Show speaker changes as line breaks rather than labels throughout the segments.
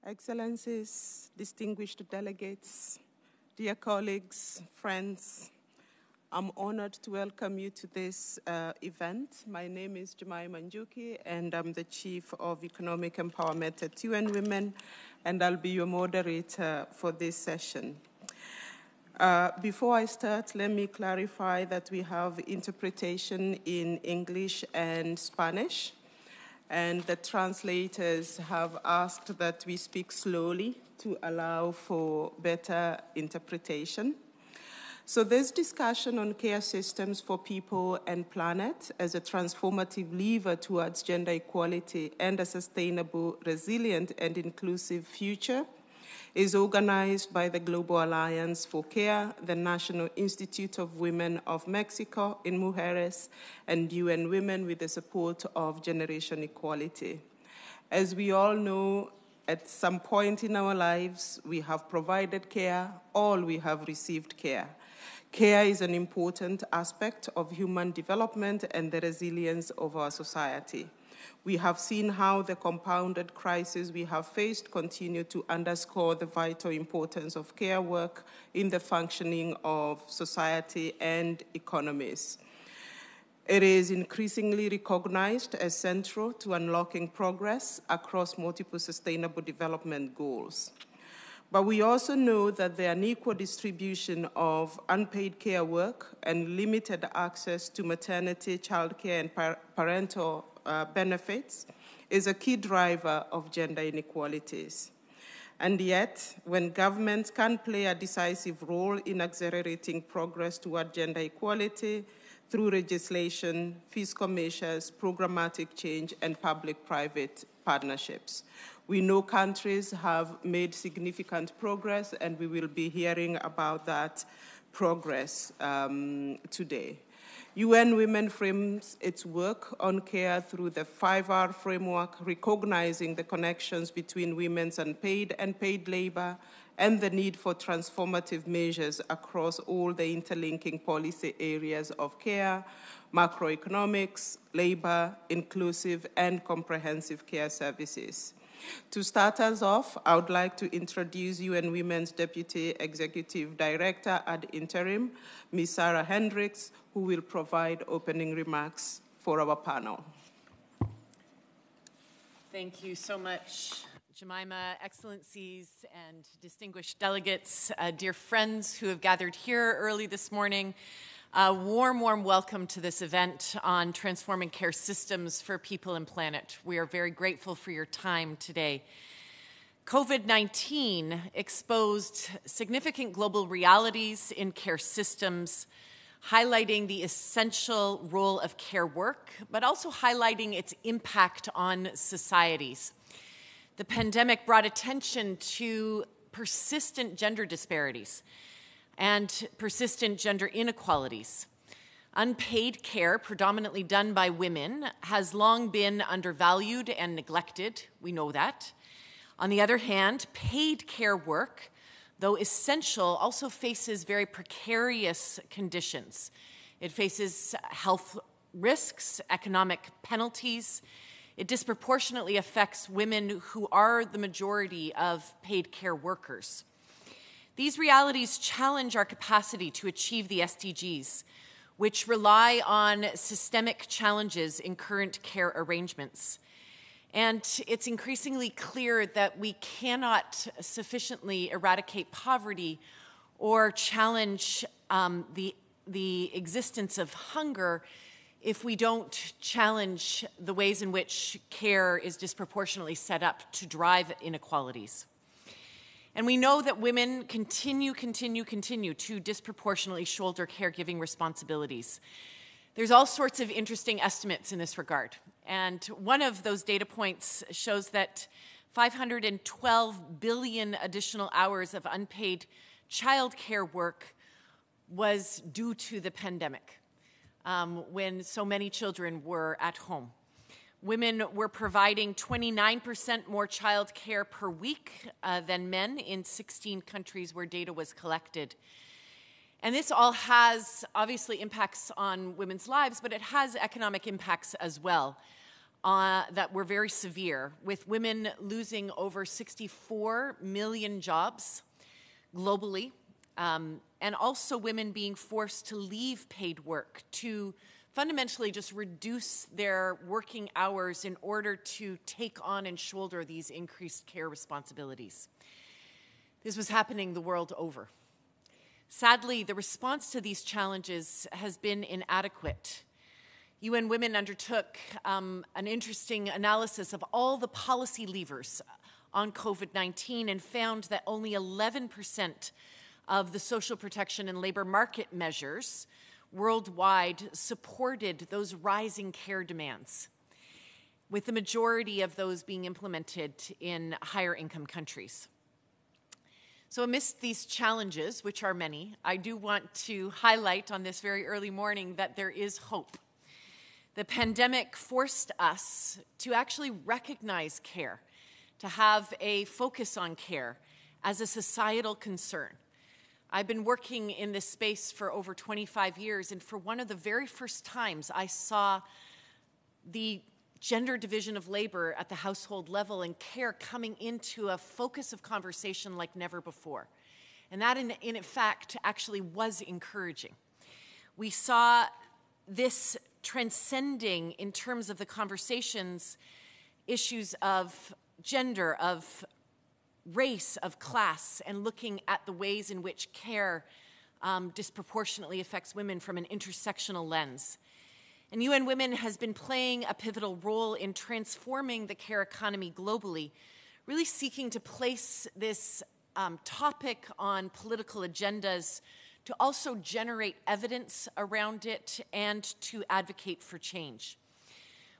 Excellencies, distinguished delegates, dear colleagues, friends, I'm honored to welcome you to this event. My name is Jemima Njuki, and I'm the Chief of Economic Empowerment at UN Women, and I'll be your moderator for this session. Before I start, let me clarify that we have interpretation in English and Spanish, and the translators have asked that we speak slowly to allow for better interpretation. So this discussion on care systems for people and planet as a transformative lever towards gender equality and a sustainable, resilient, and inclusive future is organized by the Global Alliance for Care, the National Institute of Women of Mexico in Mujeres, and UN Women with the support of Generation Equality. As we all know, at some point in our lives, we have provided care, or we have received care. Care is an important aspect of human development and the resilience of our society. We have seen how the compounded crises we have faced continue to underscore the vital importance of care work in the functioning of society and economies. It is increasingly recognized as central to unlocking progress across multiple sustainable development goals. But we also know that the unequal distribution of unpaid care work and limited access to maternity, childcare, and parental benefits is a key driver of gender inequalities. And yet, when governments can play a decisive role in accelerating progress toward gender equality through legislation, fiscal measures, programmatic change, and public-private partnerships, we know countries have made significant progress, and we will be hearing about that progress today. UN Women frames its work on care through the 5R framework, recognizing the connections between women's unpaid and paid labor and the need for transformative measures across all the interlinking policy areas of care, macroeconomics, labor, inclusive, and comprehensive care services. To start us off, I would like to introduce UN Women's Deputy Executive Director ad interim, Ms. Sarah Hendricks, who will provide opening remarks for our panel.
Thank you so much, Jemima, Excellencies, and distinguished delegates, dear friends who have gathered here early this morning. A warm welcome to this event on transforming care systems for people and planet. We are very grateful for your time today. COVID-19 exposed significant global realities in care systems, highlighting the essential role of care work, but also highlighting its impact on societies. The pandemic brought attention to persistent gender disparities and persistent gender inequalities. Unpaid care, predominantly done by women, has long been undervalued and neglected. We know that. On the other hand, paid care work, though essential, also faces very precarious conditions. It faces health risks, economic penalties. It disproportionately affects women who are the majority of paid care workers. These realities challenge our capacity to achieve the SDGs, which rely on systemic challenges in current care arrangements. And it's increasingly clear that we cannot sufficiently eradicate poverty or challenge the existence of hunger if we don't challenge the ways in which care is disproportionately set up to drive inequalities. And we know that women continue to disproportionately shoulder caregiving responsibilities. There's all sorts of interesting estimates in this regard. And one of those data points shows that 512 billion additional hours of unpaid child care work was due to the pandemic, when so many children were at home. Women were providing 29% more child care per week than men in 16 countries where data was collected. And this all has, obviously, impacts on women's lives, but it has economic impacts as well. that were very severe, with women losing over 64 million jobs globally, and also women being forced to leave paid work, to fundamentally just reduce their working hours in order to take on and shoulder these increased care responsibilities. This was happening the world over. Sadly, the response to these challenges has been inadequate. UN Women undertook an interesting analysis of all the policy levers on COVID-19 and found that only 11% of the social protection and labor market measures worldwide supported those rising care demands, with the majority of those being implemented in higher income countries. So amidst these challenges, which are many, I do want to highlight on this very early morning that there is hope. The pandemic forced us to actually recognize care, to have a focus on care as a societal concern. I've been working in this space for over 25 years, and for one of the very first times, I saw the gender division of labor at the household level and care coming into a focus of conversation like never before. And that, in fact, actually was encouraging. We saw this transcending, in terms of the conversations, issues of gender, of race, of class, and looking at the ways in which care disproportionately affects women from an intersectional lens. And UN Women has been playing a pivotal role in transforming the care economy globally, really seeking to place this topic on political agendas, to also generate evidence around it, and to advocate for change.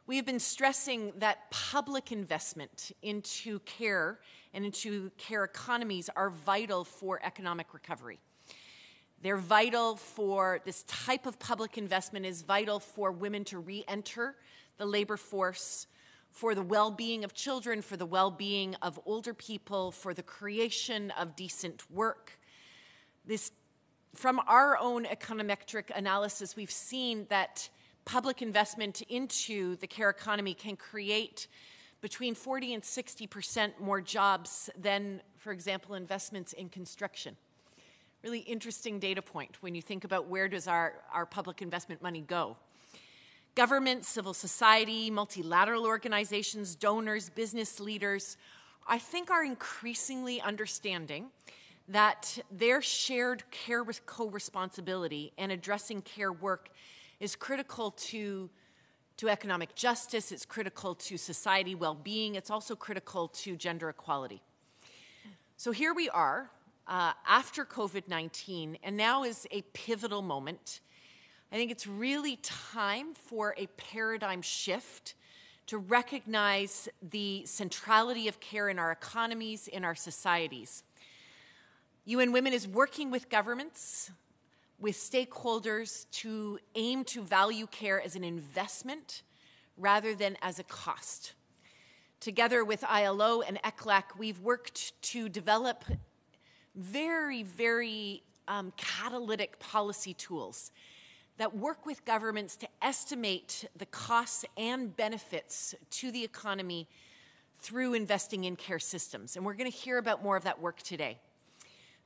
We have been stressing that public investment into care and into care economies are vital for economic recovery. They're vital for this type of public investment is vital for women to re-enter the labor force, for the well-being of children, for the well-being of older people, for the creation of decent work. From our own econometric analysis, we've seen that public investment into the care economy can create between 40 and 60% more jobs than, for example, investments in construction. Really interesting data point when you think about where does our public investment money go. Governments, civil society, multilateral organizations, donors, business leaders, I think are increasingly understanding that their shared care co-responsibility and addressing care work is critical to economic justice, it's critical to society well-being, it's also critical to gender equality. So here we are, after COVID-19, and now is a pivotal moment. I think it's really time for a paradigm shift to recognize the centrality of care in our economies, in our societies. UN Women is working with governments, with stakeholders to aim to value care as an investment rather than as a cost. Together with ILO and ECLAC, we've worked to develop very, very catalytic policy tools that work with governments to estimate the costs and benefits to the economy through investing in care systems. And we're going to hear about more of that work today.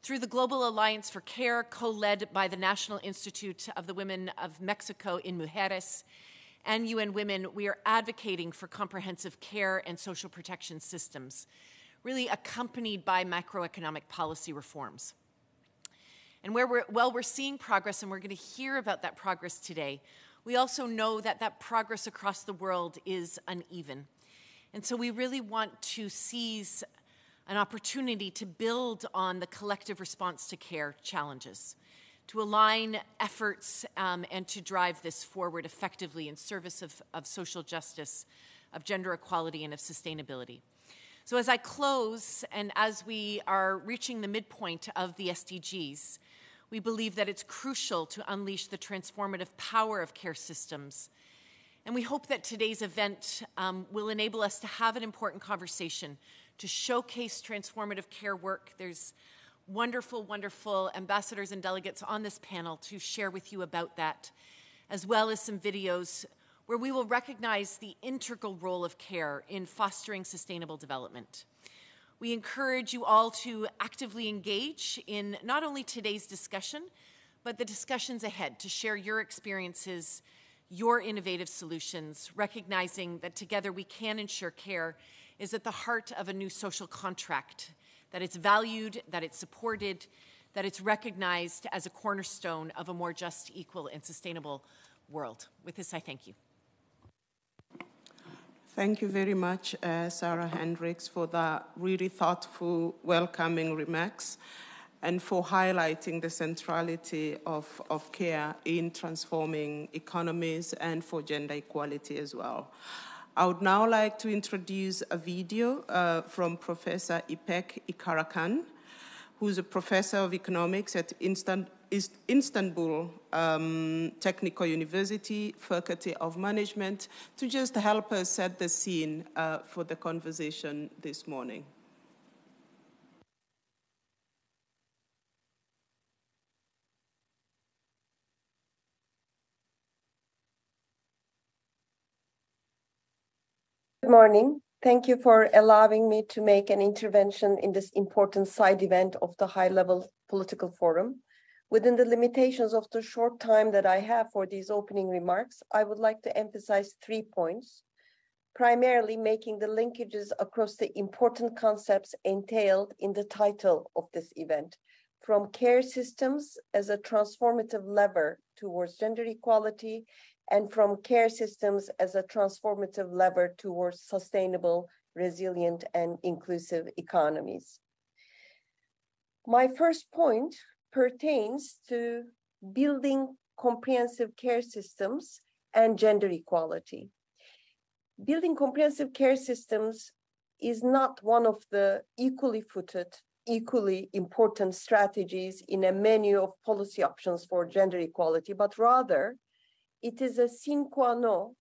Through the Global Alliance for Care, co-led by the National Institute of the Women of Mexico in Mujeres, and UN Women, we are advocating for comprehensive care and social protection systems, really accompanied by macroeconomic policy reforms. And while we're seeing progress, and we're going to hear about that progress today, we also know that that progress across the world is uneven. And so we really want to seize an opportunity to build on the collective response to care challenges, to align efforts and to drive this forward effectively in service of social justice, of gender equality, and of sustainability. So as I close, and as we are reaching the midpoint of the SDGs, we believe that it's crucial to unleash the transformative power of care systems. And we hope that today's event will enable us to have an important conversation to showcase transformative care work. There's wonderful, wonderful ambassadors and delegates on this panel to share with you about that, as well as some videos where we will recognize the integral role of care in fostering sustainable development. We encourage you all to actively engage in not only today's discussion, but the discussions ahead, to share your experiences, your innovative solutions, recognizing that together we can ensure care is at the heart of a new social contract, that it's valued, that it's supported, that it's recognized as a cornerstone of a more just, equal, and sustainable world. With this, I thank you.
Thank you very much, Sarah Hendricks, for the really thoughtful, welcoming remarks and for highlighting the centrality of care in transforming economies and for gender equality as well. I would now like to introduce a video from Professor Ipek Ikarakan, who's a professor of economics at Istanbul Technical University, Faculty of Management, to just help us set the scene for the conversation this morning.
Good morning. Thank you for allowing me to make an intervention in this important side event of the high-level political forum. Within the limitations of the short time that I have for these opening remarks, I would like to emphasize 3 points, primarily making the linkages across the important concepts entailed in the title of this event, from care systems as a transformative lever towards gender equality, and from care systems as a transformative lever towards sustainable, resilient, and inclusive economies. My first point pertains to building comprehensive care systems and gender equality. Building comprehensive care systems is not one of the equally footed, equally important strategies in a menu of policy options for gender equality, but rather it is a sine qua non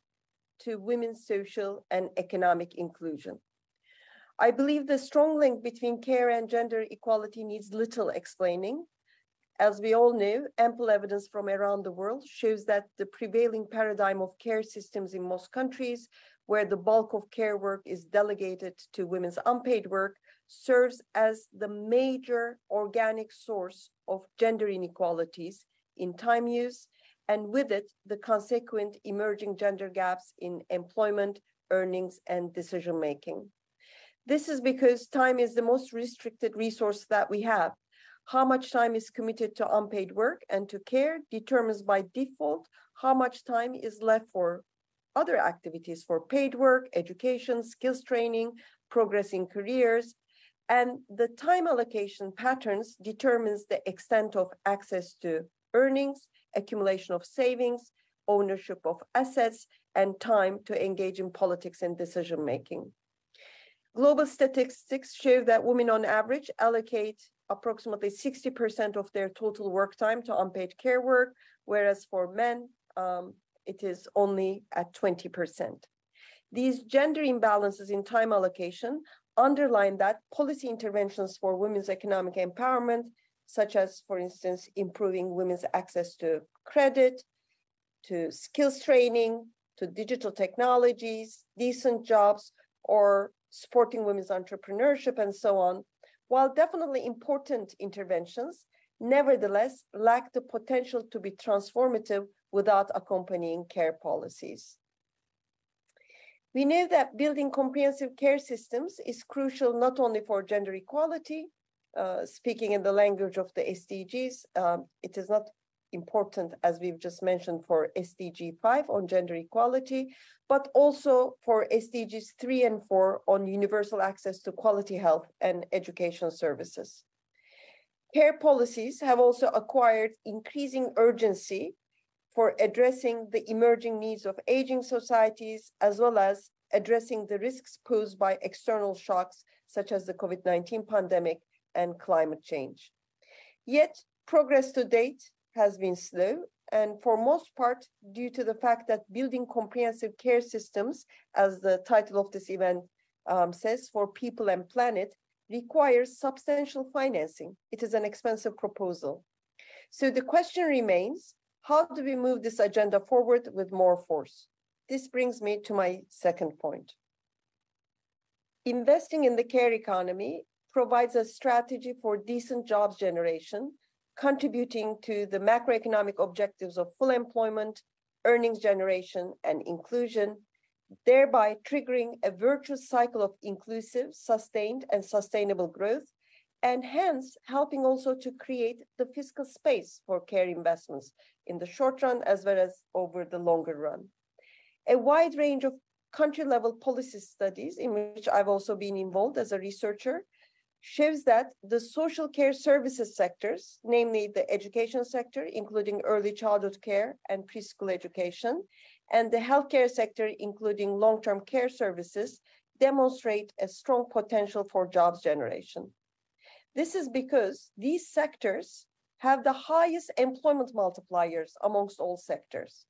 to women's social and economic inclusion. I believe the strong link between care and gender equality needs little explaining. As we all know, ample evidence from around the world shows that the prevailing paradigm of care systems in most countries, where the bulk of care work is delegated to women's unpaid work, serves as the major organic source of gender inequalities in time use, and with it, the consequent emerging gender gaps in employment, earnings, and decision-making. This is because time is the most restricted resource that we have. How much time is committed to unpaid work and to care determines by default how much time is left for other activities, for paid work, education, skills training, progress in careers. And the time allocation patterns determines the extent of access to earnings, accumulation of savings, ownership of assets, and time to engage in politics and decision-making. Global statistics show that women on average allocate approximately 60% of their total work time to unpaid care work, whereas for men, it is only at 20%. These gender imbalances in time allocation underline that policy interventions for women's economic empowerment, such as, for instance, improving women's access to credit, to skills training, to digital technologies, decent jobs, or supporting women's entrepreneurship and so on, while definitely important interventions, nevertheless lack the potential to be transformative without accompanying care policies. We know that building comprehensive care systems is crucial not only for gender equality, speaking in the language of the SDGs, it is not important, as we've just mentioned, for SDG 5 on gender equality, but also for SDGs 3 and 4 on universal access to quality health and education services. Care policies have also acquired increasing urgency for addressing the emerging needs of aging societies, as well as addressing the risks posed by external shocks, such as the COVID-19 pandemic and climate change. Yet, progress to date has been slow, and for most part, due to the fact that building comprehensive care systems, as the title of this event says, for people and planet, requires substantial financing. It is an expensive proposal. So the question remains, how do we move this agenda forward with more force? This brings me to my second point. Investing in the care economy provides a strategy for decent jobs generation, contributing to the macroeconomic objectives of full employment, earnings generation, and inclusion, thereby triggering a virtuous cycle of inclusive, sustained, and sustainable growth, and hence helping also to create the fiscal space for care investments in the short run as well as over the longer run. A wide range of country-level policy studies, in which I've also been involved as a researcher, shows that the social care services sectors, namely the education sector, including early childhood care and preschool education, and the healthcare sector, including long-term care services, demonstrate a strong potential for jobs generation. This is because these sectors have the highest employment multipliers amongst all sectors.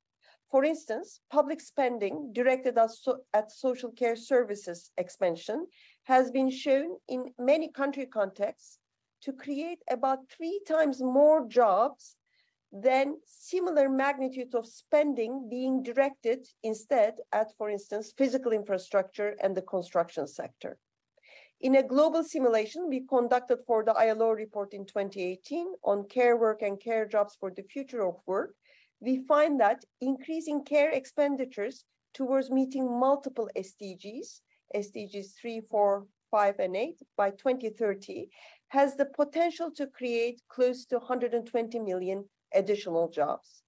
For instance, public spending directed at social care services expansion has been shown in many country contexts to create about 3 times more jobs than similar magnitude of spending being directed instead at, for instance, physical infrastructure and the construction sector. In a global simulation we conducted for the ILO report in 2018 on care work and care jobs for the future of work, we find that increasing care expenditures towards meeting multiple SDGs, SDGs 3, 4, 5, and 8 by 2030, has the potential to create close to 120 million additional jobs.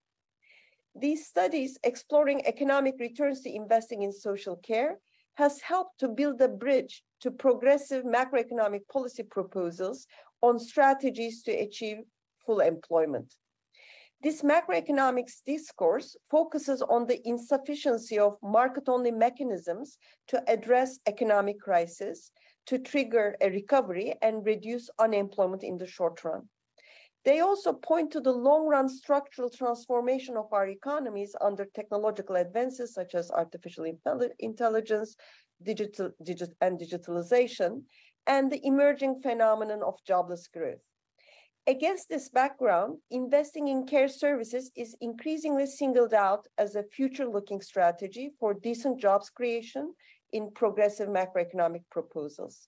These studies exploring economic returns to investing in social care has helped to build a bridge to progressive macroeconomic policy proposals on strategies to achieve full employment. This macroeconomics discourse focuses on the insufficiency of market-only mechanisms to address economic crisis, to trigger a recovery and reduce unemployment in the short run. They also point to the long-run structural transformation of our economies under technological advances such as artificial intelligence, digitalization, and the emerging phenomenon of jobless growth. Against this background, investing in care services is increasingly singled out as a future-looking strategy for decent jobs creation in progressive macroeconomic proposals.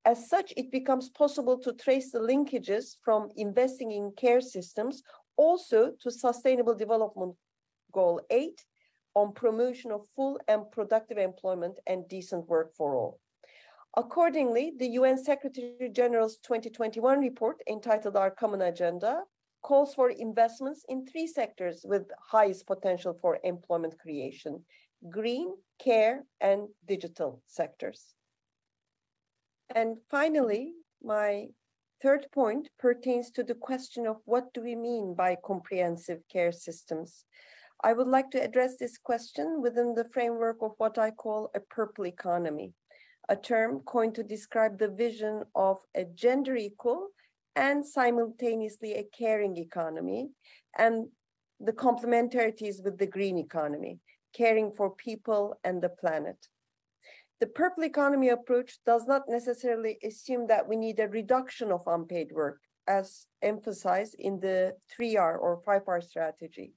As such, it becomes possible to trace the linkages from investing in care systems also to Sustainable Development Goal 8 on promotion of full and productive employment and decent work for all. Accordingly, the UN Secretary General's 2021 report entitled Our Common Agenda calls for investments in 3 sectors with highest potential for employment creation: green, care, and digital sectors. And finally, my third point pertains to the question of what do we mean by comprehensive care systems? I would like to address this question within the framework of what I call a purple economy, a term coined to describe the vision of a gender equal and simultaneously a caring economy, and the complementarities with the green economy, caring for people and the planet. The purple economy approach does not necessarily assume that we need a reduction of unpaid work, as emphasized in the 3R or 5R strategy.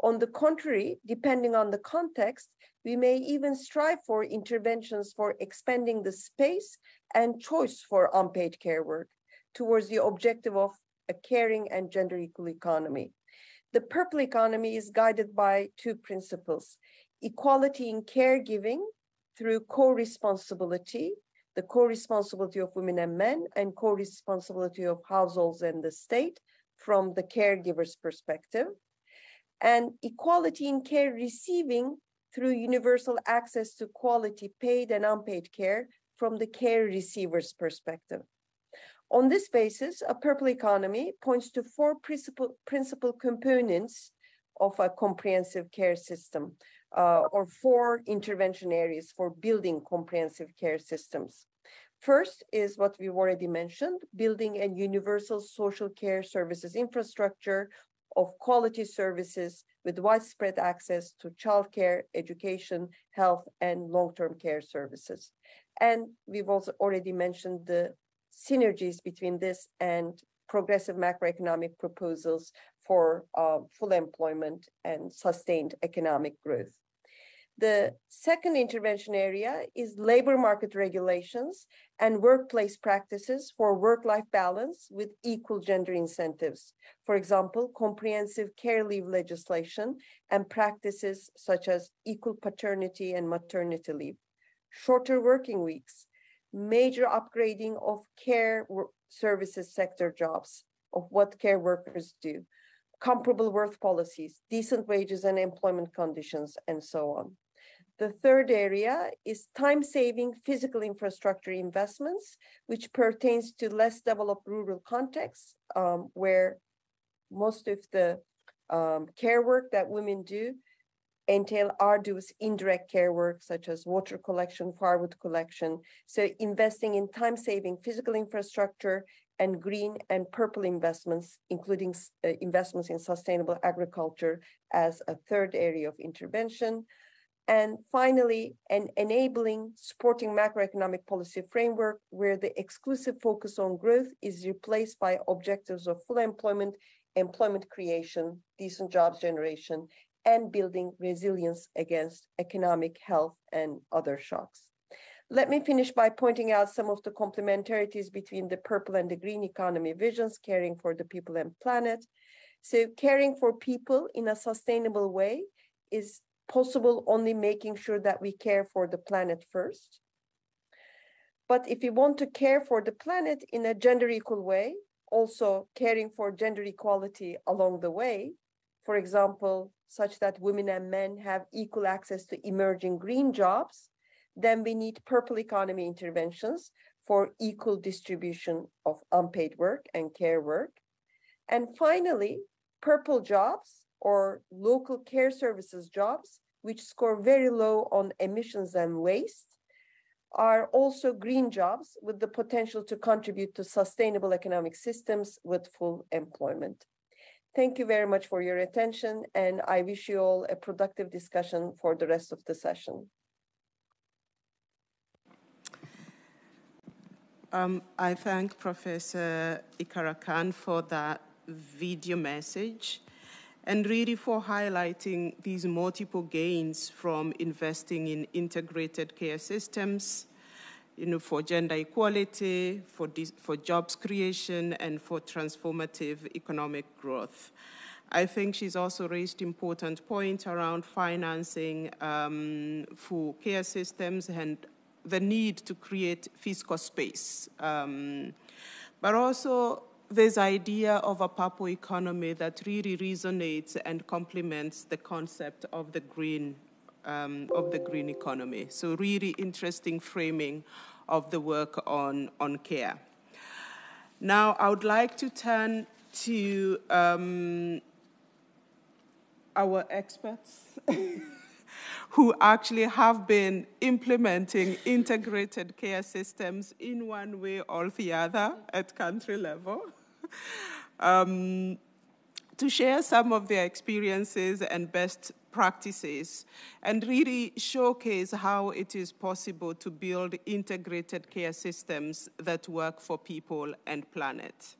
On the contrary, depending on the context, we may even strive for interventions for expanding the space and choice for unpaid care work towards the objective of a caring and gender equal economy. The purple economy is guided by 2 principles: equality in caregiving through co-responsibility, the co-responsibility of women and men, and co-responsibility of households and the state from the caregiver's perspective, and equality in care receiving through universal access to quality paid and unpaid care from the care receiver's perspective. On this basis, a purple economy points to 4 principal components of a comprehensive care system, or 4 intervention areas for building comprehensive care systems. First is what we've already mentioned, building a universal social care services infrastructure of quality services with widespread access to childcare, education, health, and long-term care services. And we've also already mentioned the synergies between this and progressive macroeconomic proposals for full employment and sustained economic growth. The second intervention area is labor market regulations and workplace practices for work-life balance with equal gender incentives. For example, comprehensive care leave legislation and practices such as equal paternity and maternity leave, shorter working weeks, major upgrading of care services sector jobs, of what care workers do, comparable work policies, decent wages and employment conditions, and so on. The third area is time-saving physical infrastructure investments, which pertains to less developed rural contexts, where most of the care work that women do entail arduous indirect care work, such as water collection, firewood collection. So investing in time-saving physical infrastructure and green and purple investments, including investments in sustainable agriculture as a third area of intervention. And finally, an enabling supporting macroeconomic policy framework where the exclusive focus on growth is replaced by objectives of full employment, employment creation, decent jobs generation, and building resilience against economic, health, and other shocks. Let me finish by pointing out some of the complementarities between the purple and the green economy visions, caring for the people and planet. So caring for people in a sustainable way is possible only making sure that we care for the planet first. But if we want to care for the planet in a gender equal way, also caring for gender equality along the way, for example, such that women and men have equal access to emerging green jobs, then we need purple economy interventions for equal distribution of unpaid work and care work. And finally, purple jobs or local care services jobs, which score very low on emissions and waste, are also green jobs with the potential to contribute to sustainable economic systems with full employment. Thank you very much for your attention, and I wish you all a productive discussion for the rest of the session.
I thank Professor Ikara-Khan for that video message and really for highlighting these multiple gains from investing in integrated care systems, for gender equality, for jobs creation, and for transformative economic growth. I think she's also raised important point around financing for care systems and the need to create fiscal space. But also this idea of a purple economy that really resonates and complements the concept of the green economy. So really interesting framing of the work on care. Now, I would like to turn to our experts who actually have been implementing integrated care systems in one way or the other at country level, to share some of their experiences and best practices and really showcase how it is possible to build integrated care systems that work for people and planet.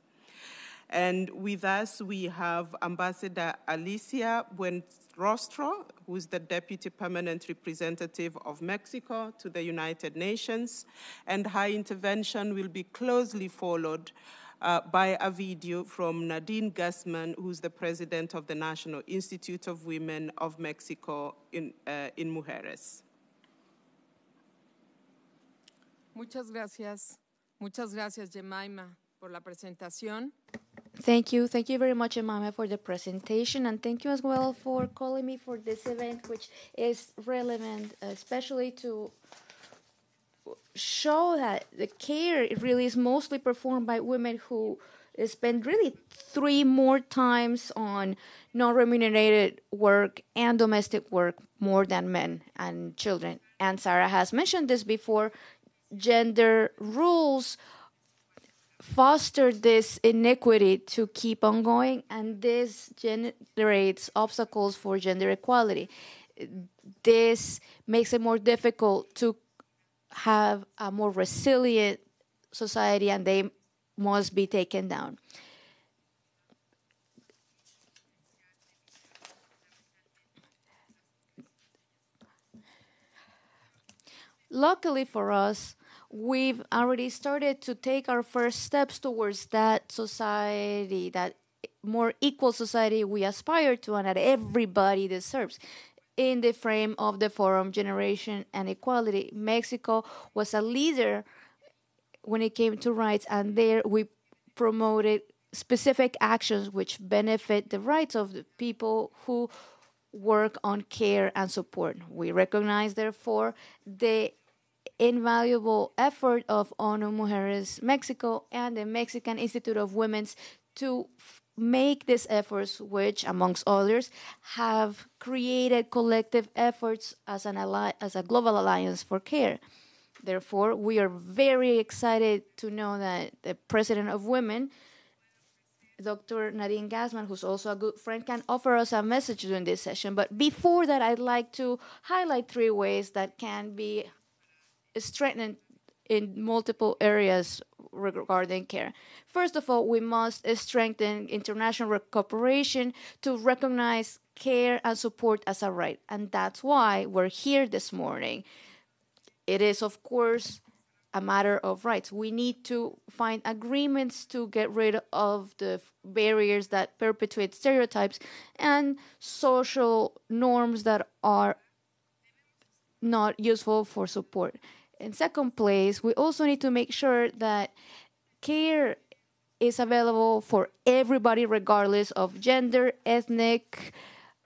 And with us, we have Ambassador Alicia Buenrostro, who is the Deputy Permanent Representative of Mexico to the United Nations, and her intervention will be closely followed by a video from Nadine Gassman, who's the President of the National Institute of Women of Mexico in Mujeres.
Muchas gracias, Jemima, por la presentación.
Thank you very much, Jemima, for the presentation, and thank you as well for calling me for this event, which is relevant, especially to show that the care really is mostly performed by women who spend really 3 more times on non-remunerated work and domestic work more than men and children. And Sarah has mentioned this before, gender rules foster this inequity to keep on going, and this generates obstacles for gender equality. This makes it more difficult to have a more resilient society, and they must be taken down. Luckily for us, we've already started to take our first steps towards that society, that more equal society we aspire to and that everybody deserves. In the frame of the forum Generation and Equality, Mexico was a leader when it came to rights, and there we promoted specific actions which benefit the rights of the people who work on care and support. We recognize, therefore, the invaluable effort of ONU Mujeres Mexico and the Mexican Institute of Women's to make these efforts, which, amongst others, have created collective efforts as as a global alliance for care. Therefore, we are very excited to know that the president of Women, Dr. Nadine Gassman, who's also a good friend, can offer us a message during this session. But before that, I'd like to highlight 3 ways that can be strengthened in multiple areas regarding care. First of all, we must strengthen international cooperation to recognize care and support as a right. And that's why we're here this morning. It is, of course, a matter of rights. We need to find agreements to get rid of the barriers that perpetuate stereotypes and social norms that are not useful for support. In second place, we also need to make sure that care is available for everybody regardless of gender, ethnic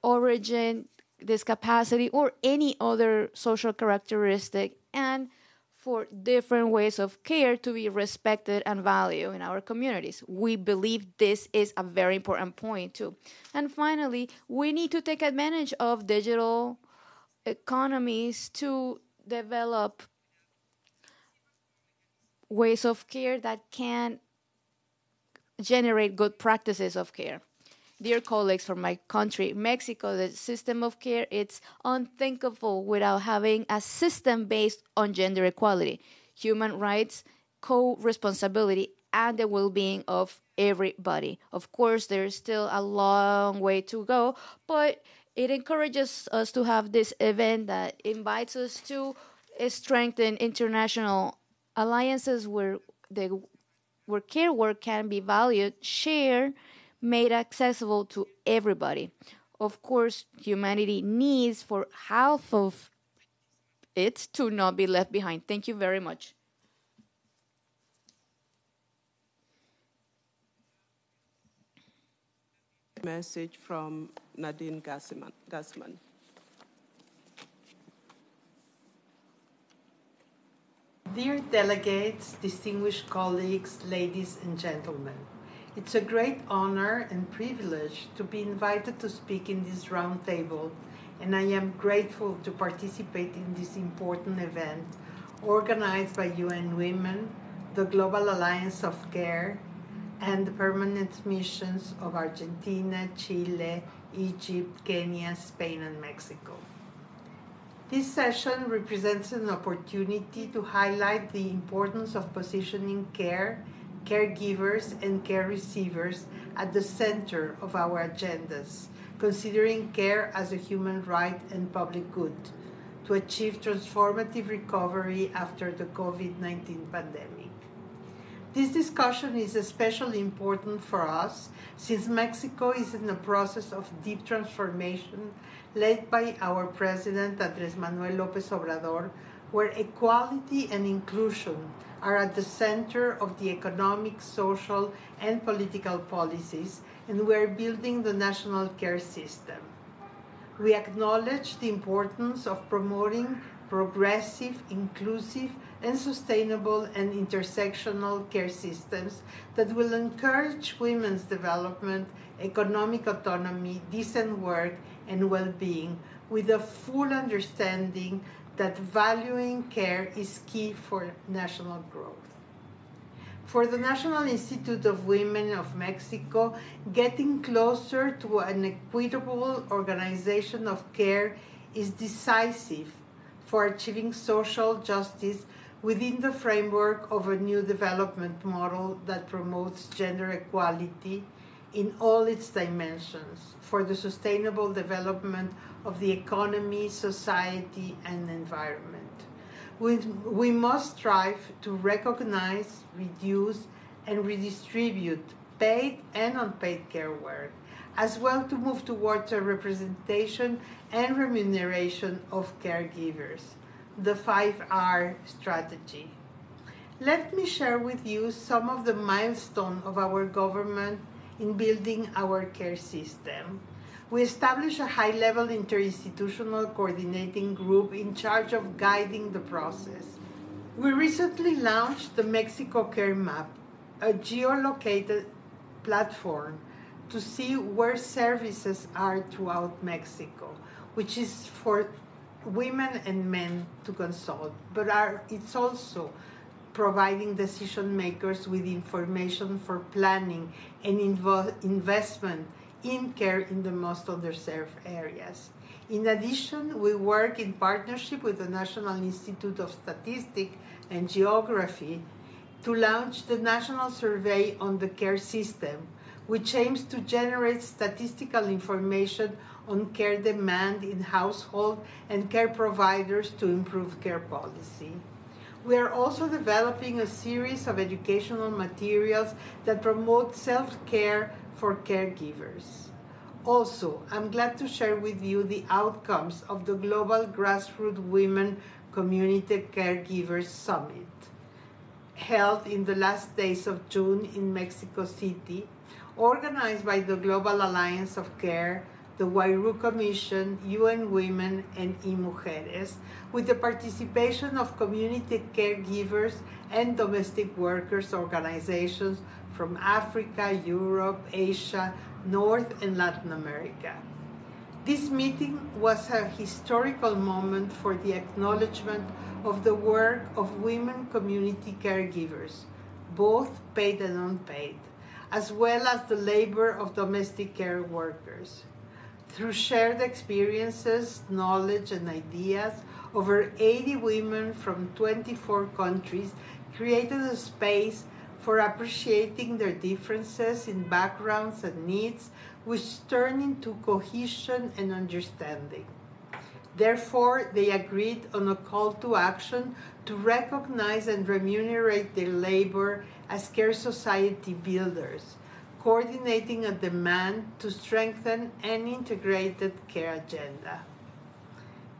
origin, discapacity, or any other social characteristic, and for different ways of care to be respected and valued in our communities. We believe this is a very important point too. And finally, we need to take advantage of digital economies to develop ways of care that can generate good practices of care. Dear colleagues from my country, Mexico, the system of care, it's unthinkable without having a system based on gender equality, human rights, co-responsibility, and the well-being of everybody. Of course, there's still a long way to go, but it encourages us to have this event that invites us to strengthen international alliances where care work can be valued, shared, made accessible to everybody. Of course, humanity needs for half of it to not be left behind. Thank you very much.
Message from Nadine Gassman.
Dear delegates, distinguished colleagues, ladies and gentlemen, it's a great honor and privilege to be invited to speak in this roundtable, and I am grateful to participate in this important event organized by UN Women, the Global Alliance of Care, and the permanent missions of Argentina, Chile, Egypt, Kenya, Spain, and Mexico. This session represents an opportunity to highlight the importance of positioning care, caregivers, and care receivers at the center of our agendas, considering care as a human right and public good to achieve transformative recovery after the COVID-19 pandemic. This discussion is especially important for us since Mexico is in a process of deep transformation led by our President Andrés Manuel López Obrador, where equality and inclusion are at the center of the economic, social, and political policies, and we're building the national care system. We acknowledge the importance of promoting progressive, inclusive, and sustainable and intersectional care systems that will encourage women's development, economic autonomy, decent work, and well-being, with a full understanding that valuing care is key for national growth. For the National Institute of Women of Mexico, getting closer to an equitable organization of care is decisive for achieving social justice within the framework of a new development model that promotes gender equality in all its dimensions for the sustainable development of the economy, society, and environment. We must strive to recognize, reduce, and redistribute paid and unpaid care work, as well to move towards a representation and remuneration of caregivers, the 5R strategy. Let me share with you some of the milestones of our government in building our care system. We established a high-level interinstitutional coordinating group in charge of guiding the process. We recently launched the Mexico Care Map, a geolocated platform to see where services are throughout Mexico, which is for women and men to consult, but it's also providing decision makers with information for planning and investment in care in the most underserved areas. In addition, we work in partnership with the National Institute of Statistics and Geography to launch the National Survey on the Care System, which aims to generate statistical information on care demand in household and care providers to improve care policy. We are also developing a series of educational materials that promote self-care for caregivers. Also, I'm glad to share with you the outcomes of the Global Grassroots Women Community Caregivers Summit, held in the last days of June in Mexico City, organized by the Global Alliance of Care, the Huayru Commission, UN Women, and eMujeres, with the participation of community caregivers and domestic workers organizations from Africa, Europe, Asia, North and Latin America. This meeting was a historical moment for the acknowledgement of the work of women community caregivers, both paid and unpaid, as well as the labor of domestic care workers. Through shared experiences, knowledge, and ideas, over 80 women from 24 countries created a space for appreciating their differences in backgrounds and needs, which turn into cohesion and understanding. Therefore, they agreed on a call to action to recognize and remunerate their labor as care society builders, coordinating a demand to strengthen an integrated care agenda.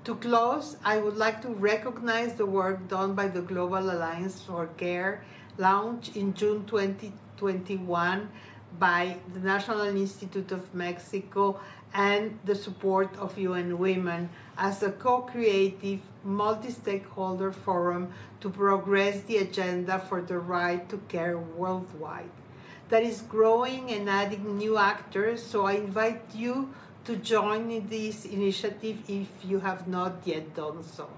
To close, I would like to recognize the work done by the Global Alliance for Care, launched in June 2021 by the National Institute of Mexico and the support of UN Women as a co-creative, multi-stakeholder forum to progress the agenda for the right to care worldwide. That is growing and adding new actors, so I invite you to join in this initiative if you have not yet done so.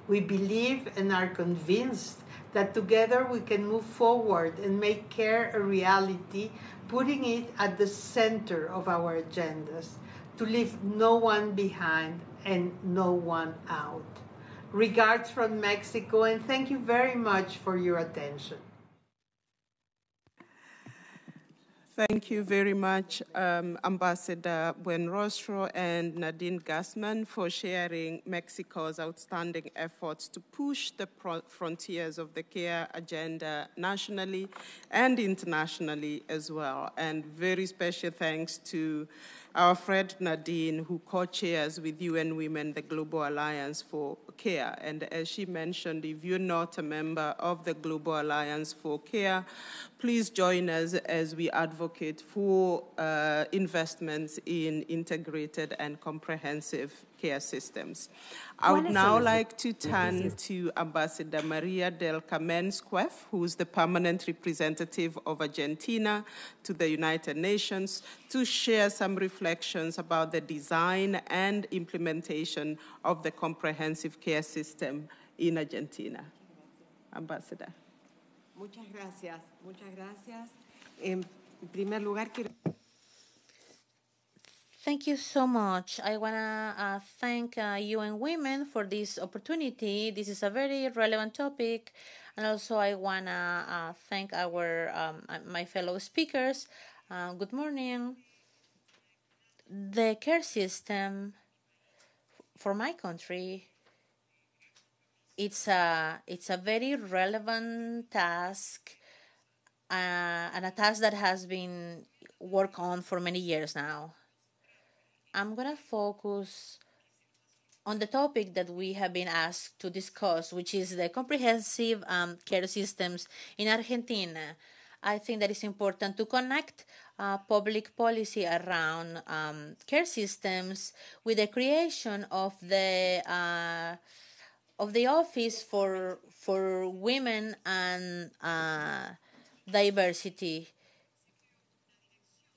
We believe and are convinced that together we can move forward and make care a reality, putting it at the center of our agendas, to leave no one behind and no one out. Regards from Mexico, and thank you very much for your attention.
Thank you very much, Ambassador Buenrostro and Nadine Gassman, for sharing Mexico's outstanding efforts to push the frontiers of the care agenda nationally and internationally as well. And very special thanks to our friend Nadine, who co-chairs with UN Women the Global Alliance for Care. And as she mentioned, if you're not a member of the Global Alliance for Care, please join us as we advocate for investments in integrated and comprehensive care systems. I would now like to turn to Ambassador Maria del Carmen Squef, who is the permanent representative of Argentina to the United Nations, to share some reflections about the design and implementation of the comprehensive care system in Argentina. Ambassador.
Muchas gracias, muchas gracias. En primer lugar, quiero...
Thank you so much. I want to thank UN Women for this opportunity. This is a very relevant topic. And also I want to thank our my fellow speakers. Good morning. The care system for my country it's a very relevant task, and a task that has been worked on for many years now. I'm going to focus on the topic that we have been asked to discuss, which is the comprehensive care systems in Argentina. I think that it's important to connect public policy around care systems with the creation of the Office for Women and Diversity.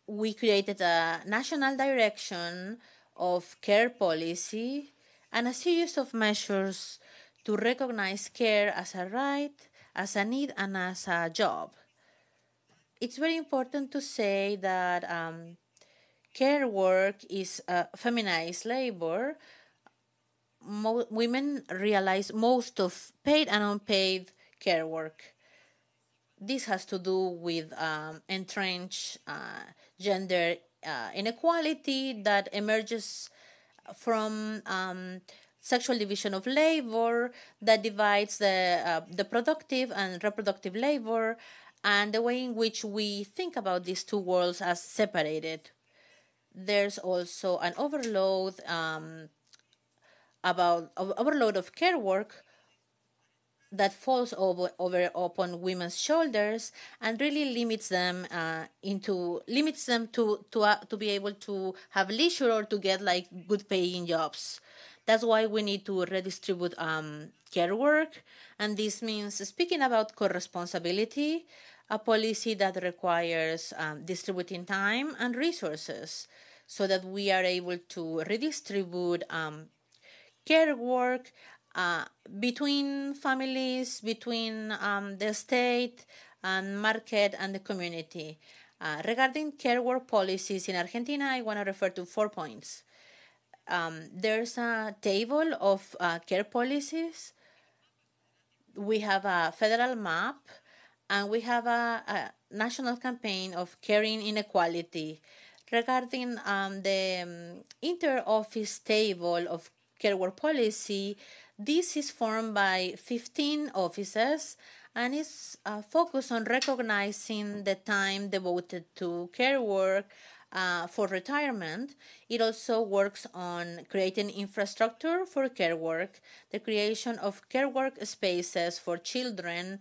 We created a national direction of care policy and a series of measures to recognize care as a right, as a need, and as a job. It's very important to say that care work is feminized labor. Women realize most of paid and unpaid care work. This has to do with entrenched gender inequality that emerges from sexual division of labor that divides the productive and reproductive labor, and the way in which we think about these two worlds as separated. There's also an overload of care work that falls over upon women's shoulders and really limits them to be able to have leisure or to get like good paying jobs. That's why we need to redistribute care work, and this means speaking about co-responsibility, a policy that requires distributing time and resources so that we are able to redistribute care work between families, between the state and market and the community. Regarding care work policies in Argentina, I want to refer to 4 points. There's a table of care policies. We have a federal map, and we have a national campaign of caring inequality. Regarding the inter-office table of care work policy, this is formed by 15 offices and is focused on recognizing the time devoted to care work for retirement. It also works on creating infrastructure for care work, the creation of care work spaces for children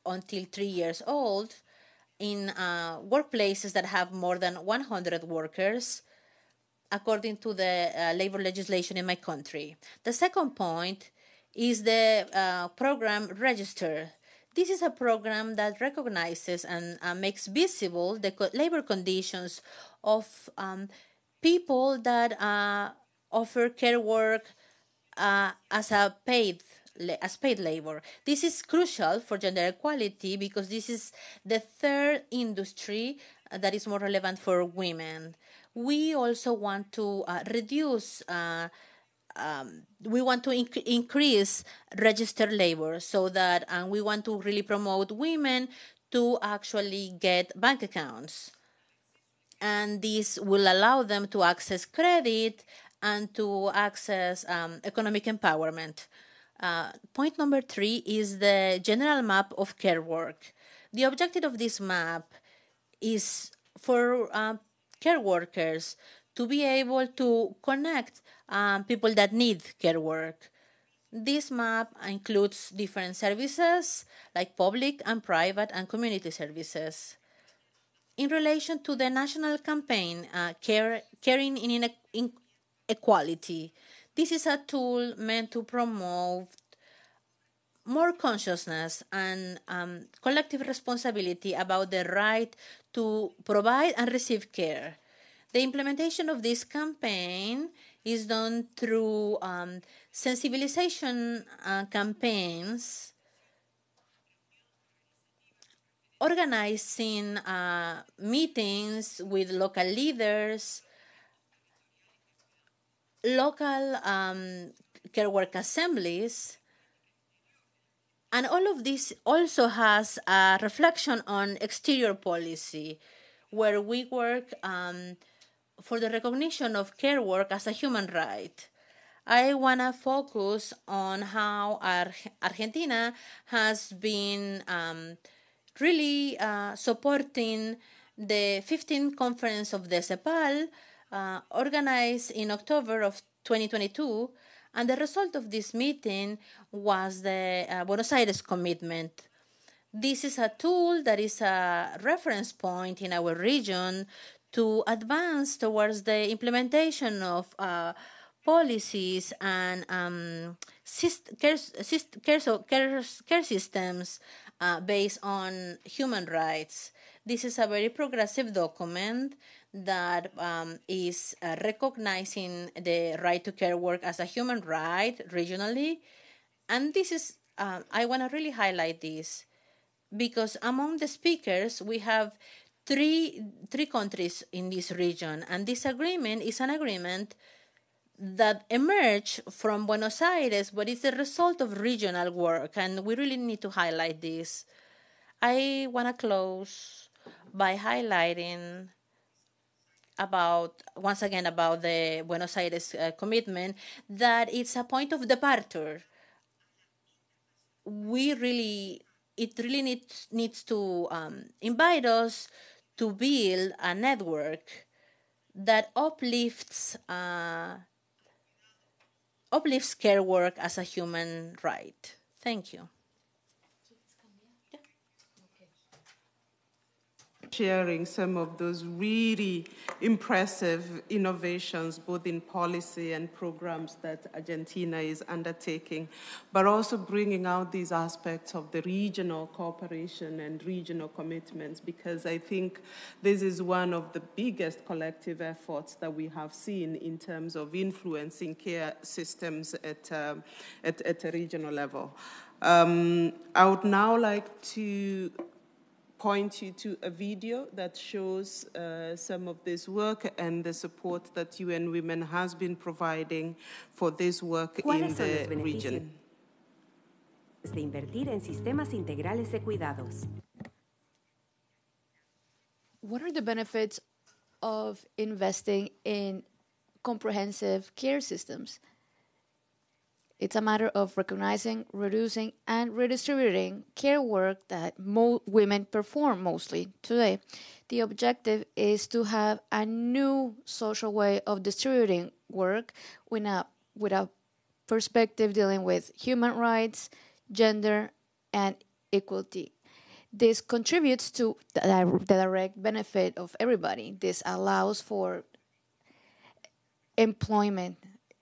until 3 years old in workplaces that have more than 100 workers, according to the labor legislation in my country. The second point is the program Register. This is a program that recognizes and makes visible the labor conditions of people that offer care work as paid labor. This is crucial for gender equality because this is the third industry that is more relevant for women. We also want to reduce we want to increase registered labor so that we want to really promote women to actually get bank accounts. And this will allow them to access credit and to access economic empowerment. Point number 3 is the general map of care work. The objective of this map is for care workers to be able to connect people that need care work. This map includes different services like public and private and community services. In relation to the national campaign, Caring in Equality, this is a tool meant to promote more consciousness and collective responsibility about the right to provide and receive care. The implementation of this campaign is done through sensibilization campaigns, organizing meetings with local leaders, local care work assemblies, and all of this also has a reflection on exterior policy, where we work for the recognition of care work as a human right. I want to focus on how Argentina has been really supporting the 15th conference of the CEPAL, organized in October of 2022, and the result of this meeting was the Buenos Aires commitment. This is a tool that is a reference point in our region to advance towards the implementation of policies and care systems based on human rights. This is a very progressive document that is recognizing the right to care work as a human right regionally. And this is, I want to really highlight this, because among the speakers, we have three countries in this region. And this agreement is an agreement that emerged from Buenos Aires, but it's the result of regional work. And we really need to highlight this. I want to close by highlighting once again about the Buenos Aires commitment, that it's a point of departure. It really needs to invite us to build a network that uplifts care work as a human right. Thank you.
Sharing some of those really impressive innovations, both in policy and programs that Argentina is undertaking, but also bringing out these aspects of the regional cooperation and regional commitments, because I think this is one of the biggest collective efforts that we have seen in terms of influencing care systems at a regional level. I would now like to point you to a video that shows some of this work and the support that UN Women has been providing for this work in the region.
De invertir en sistemas integrales de cuidados.
What are the benefits of investing in comprehensive care systems? It's a matter of recognizing, reducing, and redistributing care work that women perform mostly today. The objective is to have a new social way of distributing work with a perspective dealing with human rights, gender, and equality. This contributes to the direct benefit of everybody. This allows for employment.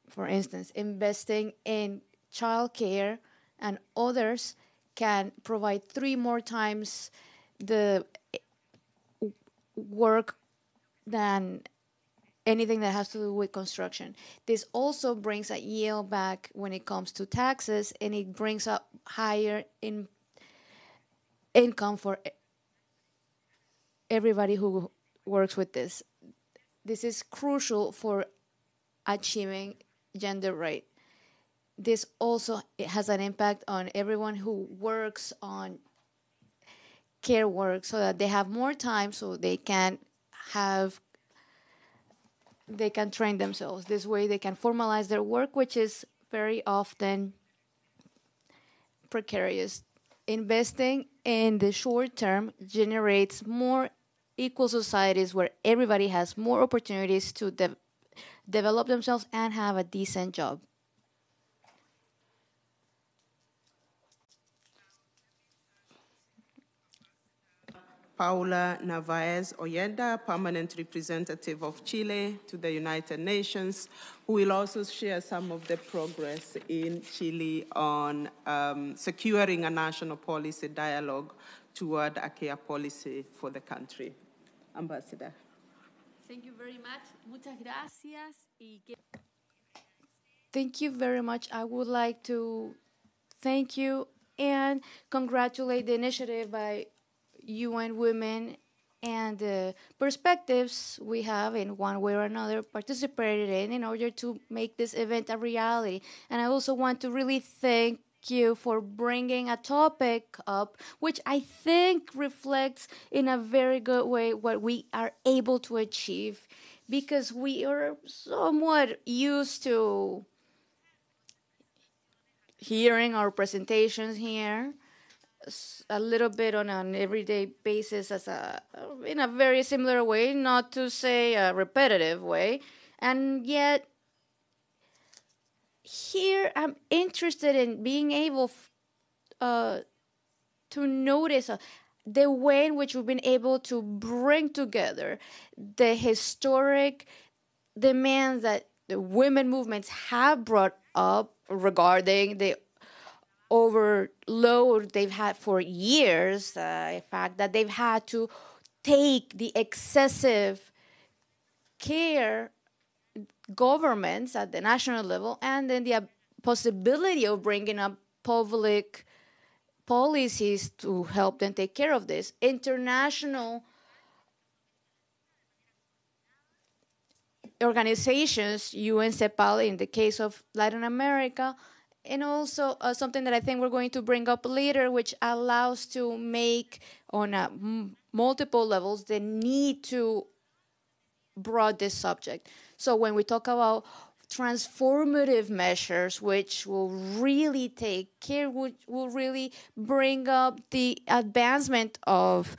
For instance, investing in childcare and others can provide 3 more times the work than anything that has to do with construction. This also brings a yield back when it comes to taxes, and it brings up higher income for everybody who works with this. This is crucial for achieving gender right. This also has an impact on everyone who works on care work, so that they have more time, so they can train themselves. This way they can formalize their work, which is very often precarious. Investing in the short term generates more equal societies where everybody has more opportunities to develop themselves and have a decent job.
Paula Narvaez Oyeda, permanent representative of Chile to the United Nations, who will also share some of the progress in Chile on securing a national policy dialogue toward a care policy for the country. Ambassador.
Thank you very much. Muchas gracias.
Thank you very much. I would like to thank you and congratulate the initiative by UN Women and the perspectives we have in one way or another participated in order to make this event a reality. And I also want to really thank you for bringing a topic up which I think reflects in a very good way what we are able to achieve, because we are somewhat used to hearing our presentations here a little bit on an everyday basis in a very similar way, not to say a repetitive way. And yet, here I'm interested in being able to notice the way in which we've been able to bring together the historic demands that the women movements have brought up regarding the overload they've had for years, the fact that they've had to take the excessive care governments at the national level, and then the possibility of bringing up public policies to help them take care of this. International organizations, UN CEPAL in the case of Latin America, and also something that I think we're going to bring up later, which allows to make on multiple levels the need to broaden this subject. So when we talk about transformative measures, which will really take care, will really bring up the advancement of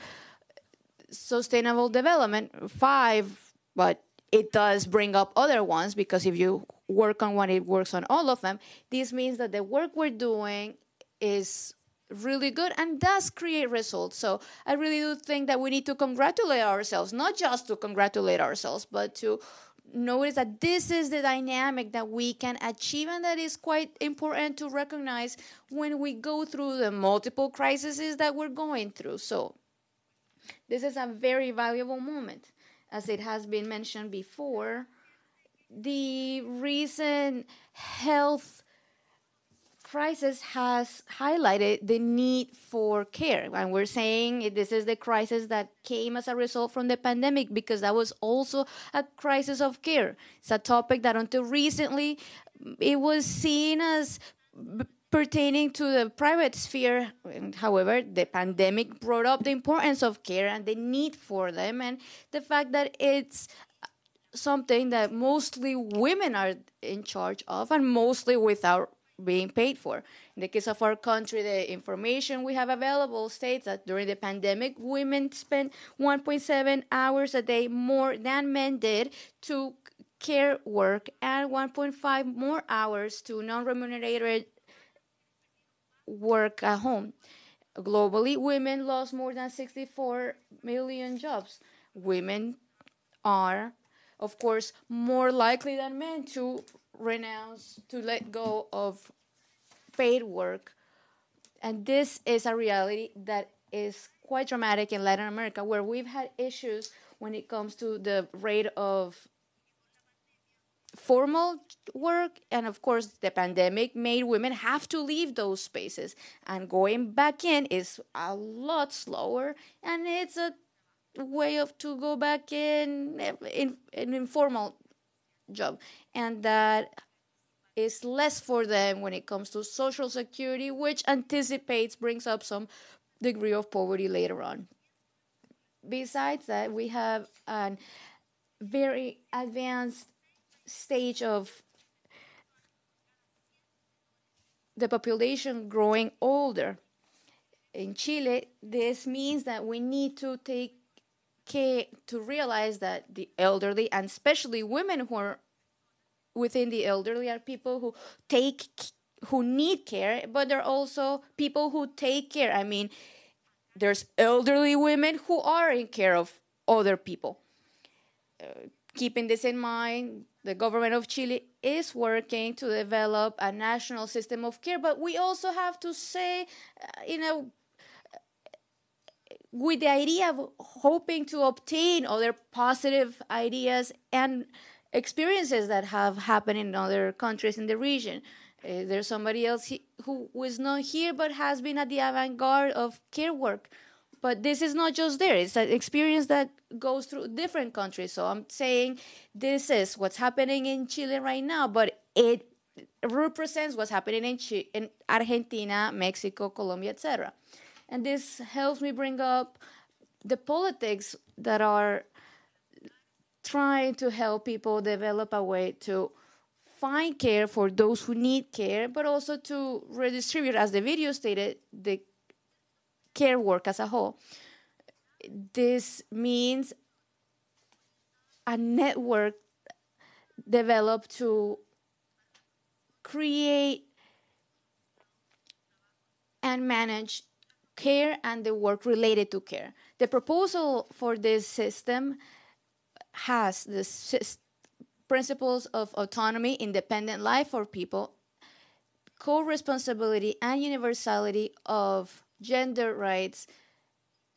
sustainable development, 5, but it does bring up other ones, because if you work on one, it works on all of them. This means that the work we're doing is really good and does create results. So I really do think that we need to congratulate ourselves, not just to congratulate ourselves, but to notice that this is the dynamic that we can achieve, and that is quite important to recognize when we go through the multiple crises that we're going through. So this is a very valuable moment. As it has been mentioned before, the recent health crisis has highlighted the need for care. And we're saying this is the crisis that came as a result from the pandemic, because that was also a crisis of care. It's a topic that until recently, it was seen as pertaining to the private sphere. However, the pandemic brought up the importance of care and the need for them, and the fact that it's something that mostly women are in charge of, and mostly without being paid for. In the case of our country, the information we have available states that during the pandemic, women spent 1.7 hours a day more than men did to care work, and 1.5 more hours to non-remunerated work at home. Globally, women lost more than 64 million jobs. Women are, of course, more likely than men to renounce, to let go of paid work. And this is a reality that is quite dramatic in Latin America, where we've had issues when it comes to the rate of formal work, and of course the pandemic made women have to leave those spaces, and going back in is a lot slower, and it's a way of to go back in an informal job, and that is less for them when it comes to social security, which brings up some degree of poverty later on. Besides that, we have a very advanced stage of the population growing older. In Chile, this means that we need to take care to realize that the elderly, and especially women who are within the elderly, are people who need care, but they're also people who take care. I mean, there's elderly women who are in care of other people. Keeping this in mind, the government of Chile is working to develop a national system of care, but we also have to say, with the idea of hoping to obtain other positive ideas and experiences that have happened in other countries in the region. There's somebody else who was not here but has been at the avant-garde of care work. But this is not just there. It's an experience that goes through different countries. So I'm saying this is what's happening in Chile right now, but it represents what's happening in Argentina, Mexico, Colombia, etc. And this helps me bring up the politics that are trying to help people develop a way to find care for those who need care, but also to redistribute, as the video stated, the care work as a whole. This means a network developed to create and manage care and the work related to care. The proposal for this system has the principles of autonomy, independent life for people, co-responsibility and universality of gender rights,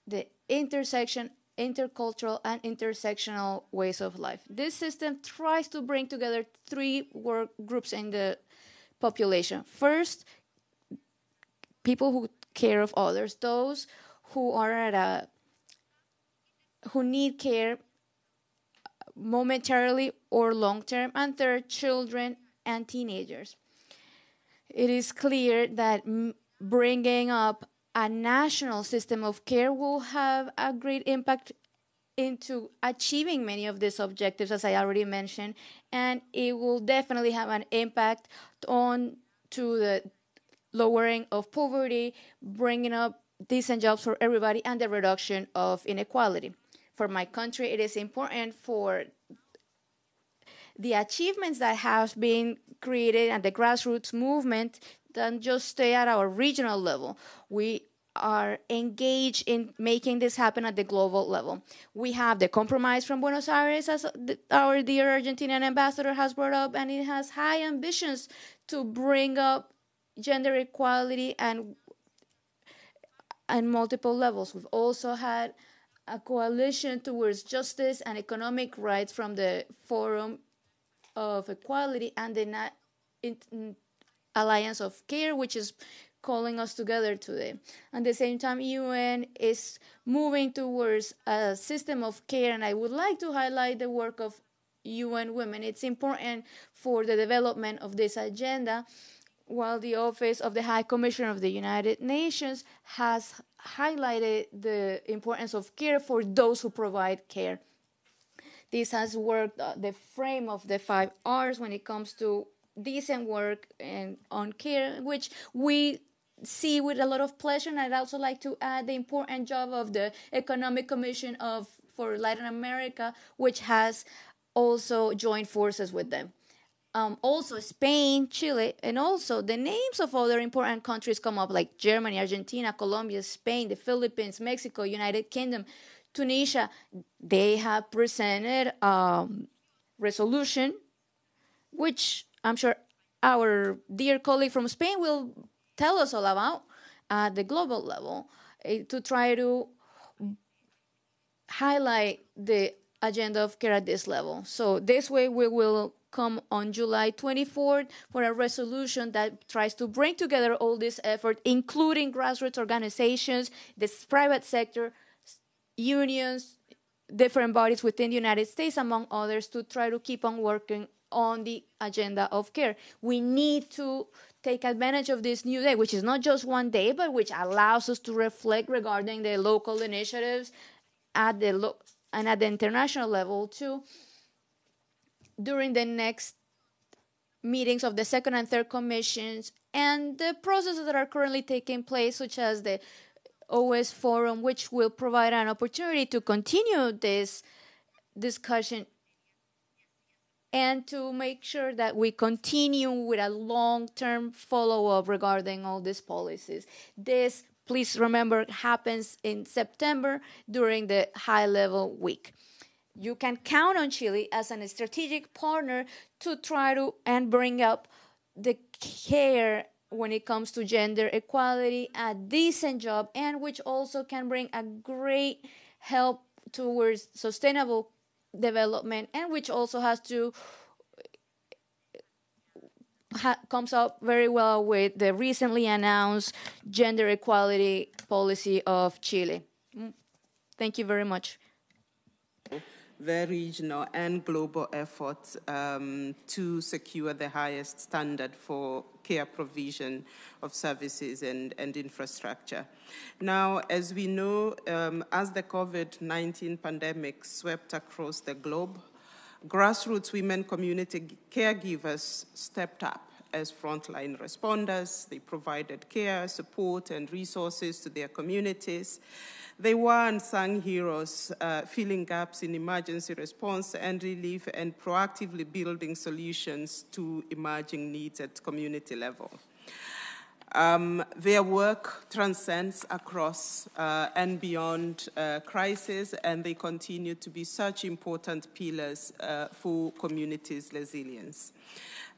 the intercultural and intersectional ways of life. This system tries to bring together three work groups in the population. First, people who care of others, those who are who need care momentarily or long term, and third, children and teenagers. It is clear that bringing up a national system of care will have a great impact into achieving many of these objectives, as I already mentioned, and it will definitely have an impact on to the lowering of poverty, bringing up decent jobs for everybody, and the reduction of inequality. For my country, it is important for the achievements that have been created at the grassroots movement don't just stay at our regional level. We are engaged in making this happen at the global level. We have the compromise from Buenos Aires, as our dear Argentinian ambassador has brought up, and it has high ambitions to bring up gender equality and multiple levels. We've also had a coalition towards justice and economic rights from the Forum of Equality and the Alliance of Care, which is calling us together today. At the same time, UN is moving towards a system of care, and I would like to highlight the work of UN Women. It's important for the development of this agenda, while the Office of the High Commissioner of the United Nations has highlighted the importance of care for those who provide care. This has worked the frame of the 5 R's when it comes to decent work and on care, which we see with a lot of pleasure. And I'd also like to add the important job of the Economic Commission for Latin America, which has also joined forces with them. Also Spain, Chile, and also the names of other important countries come up, like Germany, Argentina, Colombia, Spain, the Philippines, Mexico, United Kingdom, Tunisia. They have presented a resolution, which I'm sure our dear colleague from Spain will tell us all about at the global level, to try to highlight the agenda of care at this level. So this way we will come on July 24th for a resolution that tries to bring together all this effort, including grassroots organizations, the private sector, unions, different bodies within the United States, among others, to try to keep on working on the agenda of care. We need to take advantage of this new day, which is not just one day, but which allows us to reflect regarding the local initiatives at the and at the international level too, during the next meetings of the second and third commissions and the processes that are currently taking place, such as the OS Forum, which will provide an opportunity to continue this discussion and to make sure that we continue with a long-term follow-up regarding all these policies. This, please remember, happens in September during the high-level week. You can count on Chile as a strategic partner to try to and bring up the care when it comes to gender equality, a decent job, and which also can bring a great help towards sustainable development, and which also has to comes up very well with the recently announced gender equality policy of Chile. Thank you very much.
The regional and global efforts to secure the highest standard for care provision of services and infrastructure. Now, as we know, as the COVID-19 pandemic swept across the globe, Grassroots women community caregivers stepped up as frontline responders. They provided care, support, and resources to their communities. They were unsung heroes, filling gaps in emergency response and relief and proactively building solutions to emerging needs at community level. Their work transcends across and beyond crisis, and they continue to be such important pillars for communities' resilience.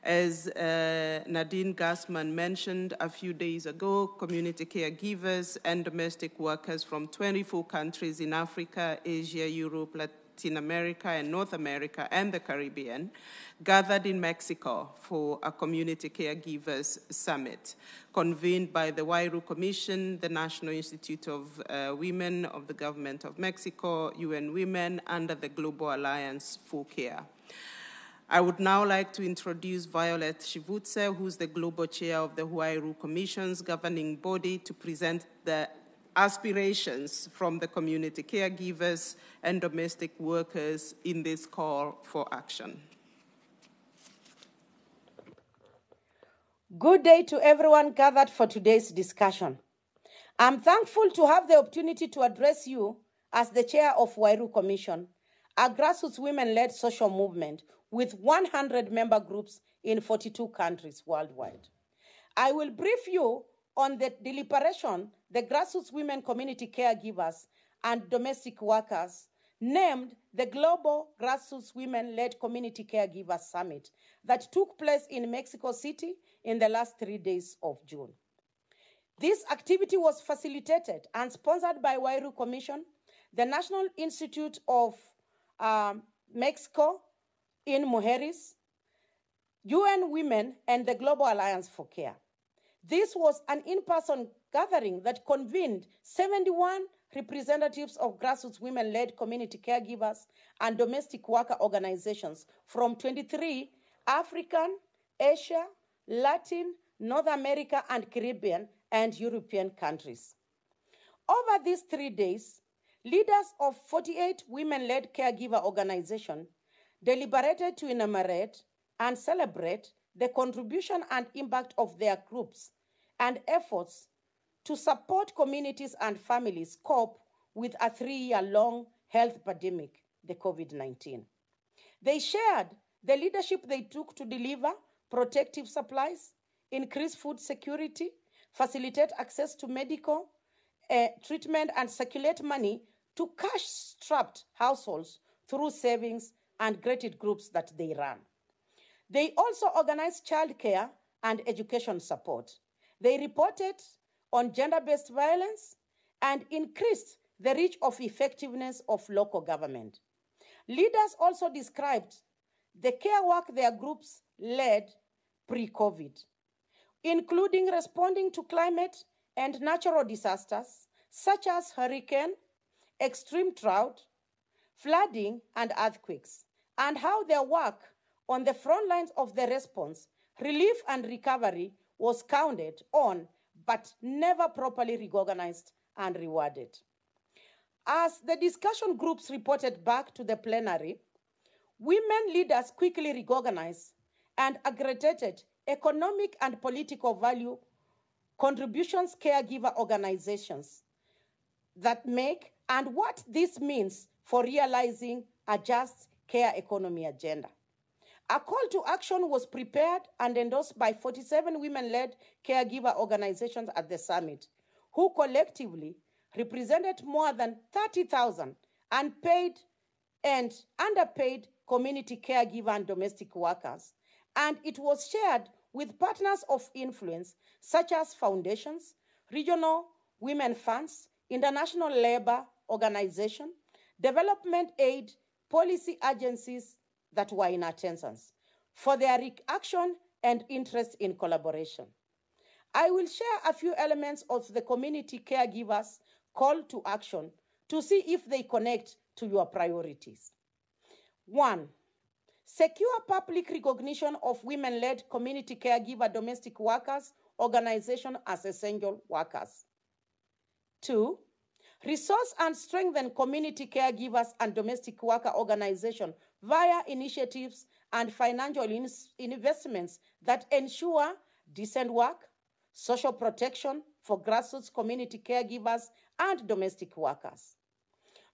As Nadine Gassman mentioned a few days ago, community caregivers and domestic workers from 24 countries in Africa, Asia, Europe, Latin America, and North America, and the Caribbean gathered in Mexico for a Community Caregivers Summit, convened by the Wairu Commission, the National Institute of Women of the Government of Mexico, UN Women, under the Global Alliance for Care. I would now like to introduce Violet Shivutse, who's the Global Chair of the Wairu Commission's governing body, to present the aspirations from the community caregivers and domestic workers in this call for action.
Good day to everyone gathered for today's discussion. I'm thankful to have the opportunity to address you as the chair of Wairu Commission, a grassroots women-led social movement with 100 member groups in 42 countries worldwide. I will brief you on the deliberation the grassroots women community caregivers and domestic workers named the Global Grassroots Women-Led Community Caregivers Summit that took place in Mexico City in the last 3 days of June. This activity was facilitated and sponsored by Wairu Commission, the National Institute of Mexico in Mujeres, UN Women, and the Global Alliance for Care. This was an in-person gathering that convened 71 representatives of grassroots women-led community caregivers and domestic worker organizations from 23 African, Asia, Latin, North America, and Caribbean and European countries. Over these 3 days, leaders of 48 women-led caregiver organizations deliberated to enumerate and celebrate the contribution and impact of their groups and efforts to support communities and families cope with a 3-year-long health pandemic, the COVID-19. They shared the leadership they took to deliver protective supplies, increase food security, facilitate access to medical treatment, and circulate money to cash-strapped households through savings and graded groups that they ran. They also organized childcare and education support. They reported on gender-based violence and increased the reach of effectiveness of local government. Leaders also described the care work their groups led pre-COVID, including responding to climate and natural disasters such as hurricane, extreme drought, flooding, and earthquakes, and how their work on the front lines of the response, relief and recovery was counted on but never properly recognized and rewarded. As the discussion groups reported back to the plenary, women leaders quickly recognized and aggregated economic and political value contributions caregiver organizations that make and what this means for realizing a just care economy agenda. A call to action was prepared and endorsed by 47 women-led caregiver organizations at the summit, who collectively represented more than 30,000 unpaid and underpaid community caregiver and domestic workers. And it was shared with partners of influence, such as foundations, regional women funds, international labor organization, development aid, policy agencies that were in attendance, for their reaction and interest in collaboration. I will share a few elements of the community caregivers' call to action to see if they connect to your priorities. 1, secure public recognition of women-led community caregiver domestic workers organization as essential workers. 2, resource and strengthen community caregivers and domestic worker organization via initiatives and financial investments that ensure decent work, social protection for grassroots community caregivers and domestic workers.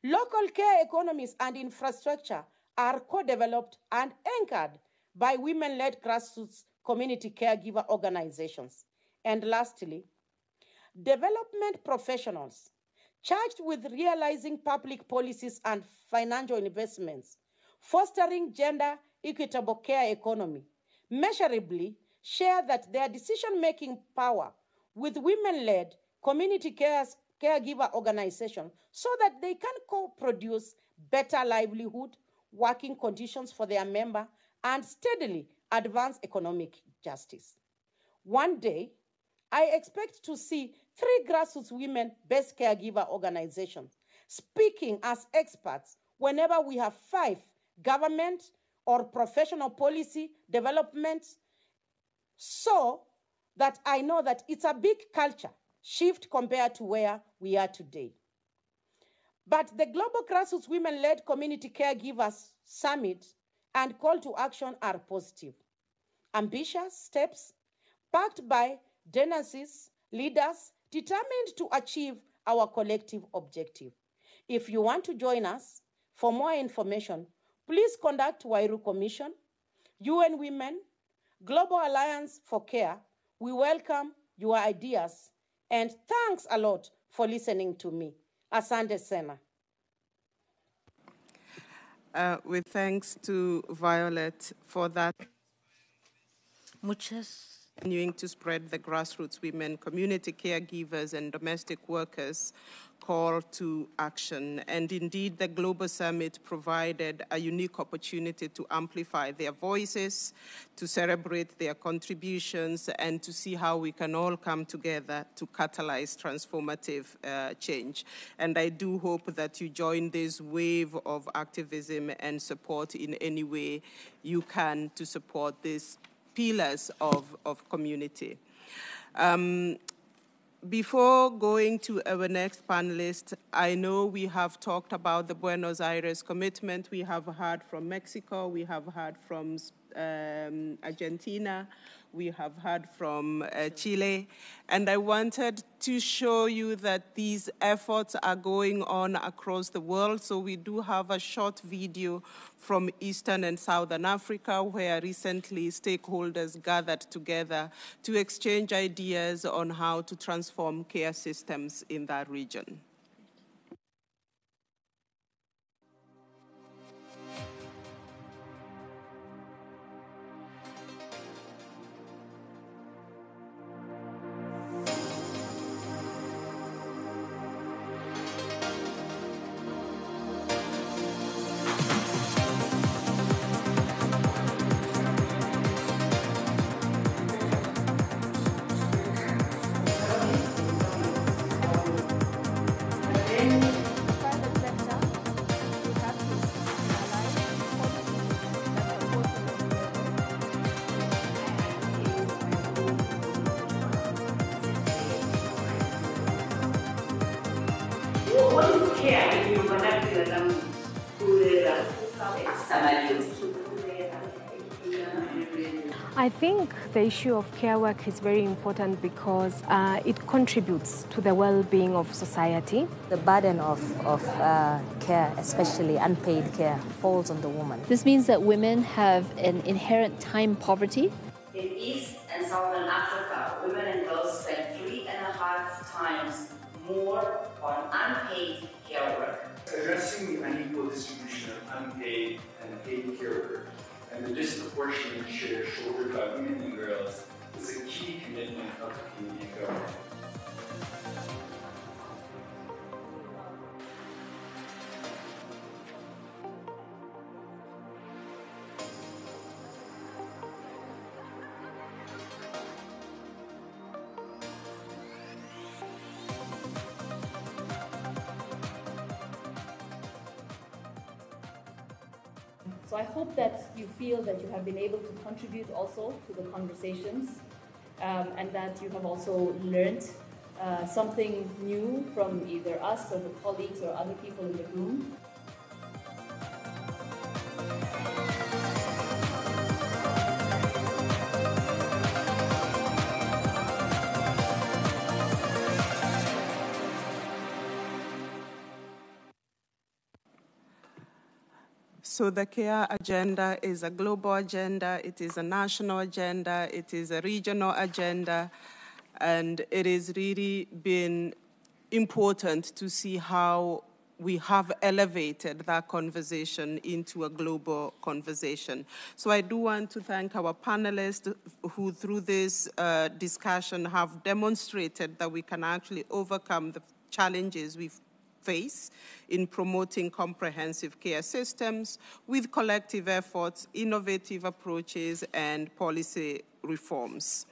Local care economies and infrastructure are co-developed and anchored by women-led grassroots community caregiver organizations. And lastly, development professionals charged with realizing public policies and financial investments, fostering gender equitable care economy, measurably share that their decision-making power with women-led community caregiver organizations so that they can co-produce better livelihood, working conditions for their member, and steadily advance economic justice. One day, I expect to see 3 grassroots women-based caregiver organizations speaking as experts whenever we have 5 government or professional policy developments, so that I know that it's a big culture shift compared to where we are today. But the Global Grassroots Women-Led Community Caregivers Summit and call to action are positive, ambitious steps backed by dynasties, leaders determined to achieve our collective objective. If you want to join us, for more information, please contact Wairu Commission, UN Women, Global Alliance for Care. We welcome your ideas, and thanks a lot for listening to me. Asante Sena.
With thanks to Violet for that. Continuing to spread the grassroots women, community caregivers, and domestic workers call to action. And indeed, the Global Summit provided a unique opportunity to amplify their voices, to celebrate their contributions, and to see how we can all come together to catalyze transformative change. And I do hope that you join this wave of activism and support in any way you can to support these pillars of community. Before going to our next panelist, I know we have talked about the Buenos Aires commitment. We have heard from Mexico, we have heard from Argentina, we have heard from Chile, and I wanted to show you that these efforts are going on across the world. So we do have a short video from Eastern and Southern Africa, where recently stakeholders gathered together to exchange ideas on how to transform care systems in that region.
I think the issue of care work is very important because it contributes to the well-being of society.
The burden of care, especially unpaid care, falls on the woman.
This means that women have an inherent time poverty.
In East and Southern Africa, women and girls spend 3.5 times more on unpaid care work.
Addressing the unequal distribution of unpaid and paid care work and the disproportionate share shouldered by women and girls is a key commitment of the Canadian government.
So I hope that you feel that you have been able to contribute also to the conversations and that you have also learned something new from either us or the colleagues or other people in the room.
So the care agenda is a global agenda, it is a national agenda, it is a regional agenda, and it is really been important to see how we have elevated that conversation into a global conversation. So I do want to thank our panelists who, through this discussion, have demonstrated that we can actually overcome the challenges we face in promoting comprehensive care systems with collective efforts, innovative approaches, and policy reforms.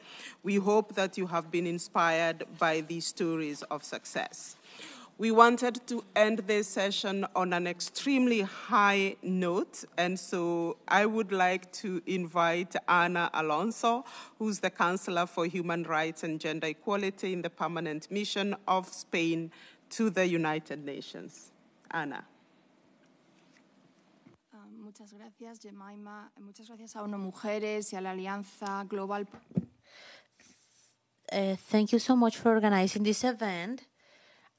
We hope that you have been inspired by these stories of success. We wanted to end this session on an extremely high note, and so I would like to invite Ana Alonso, who's the Counselor for Human Rights and Gender Equality in the Permanent Mission of Spain to the United Nations. Ana.
Muchas gracias, Jemima. Muchas gracias a ONU Mujeres y a la Alianza Global.
Thank you so much for organizing this event.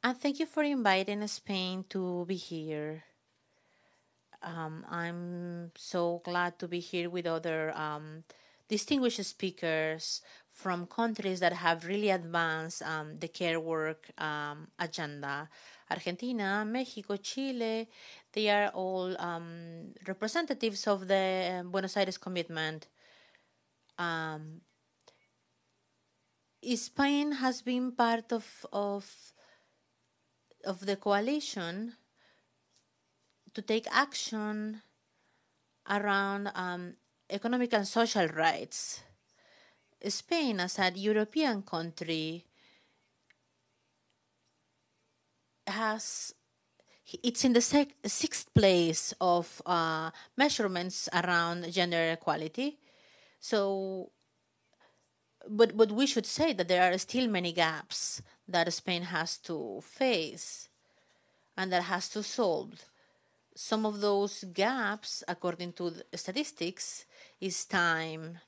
And thank you for inviting Spain to be here. I'm so glad to be here with other distinguished speakers from countries that have really advanced the care work agenda. Argentina, Mexico, Chile, they are all representatives of the Buenos Aires commitment. Spain has been part of the coalition to take action around economic and social rights. Spain, as a European country, it's in the sixth place of measurements around gender equality. So, but we should say that there are still many gaps that Spain has to face and that has to solve. Some of those gaps, according to the statistics, is time,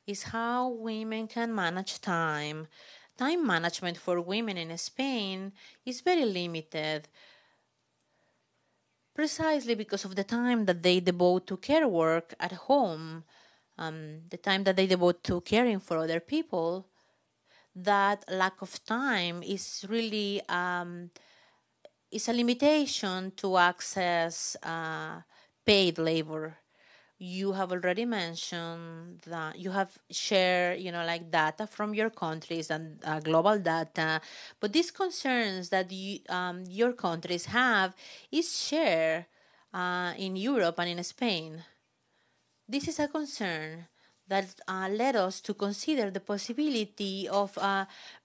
is how women can manage time. Time management for women in Spain is very limited, precisely because of the time that they devote to care work at home, the time that they devote to caring for other people. That lack of time is really is a limitation to access paid labor. You have already mentioned that you have shared, like data from your countries and global data, but these concerns that your countries have is shared in Europe and in Spain. This is a concern that led us to consider the possibility of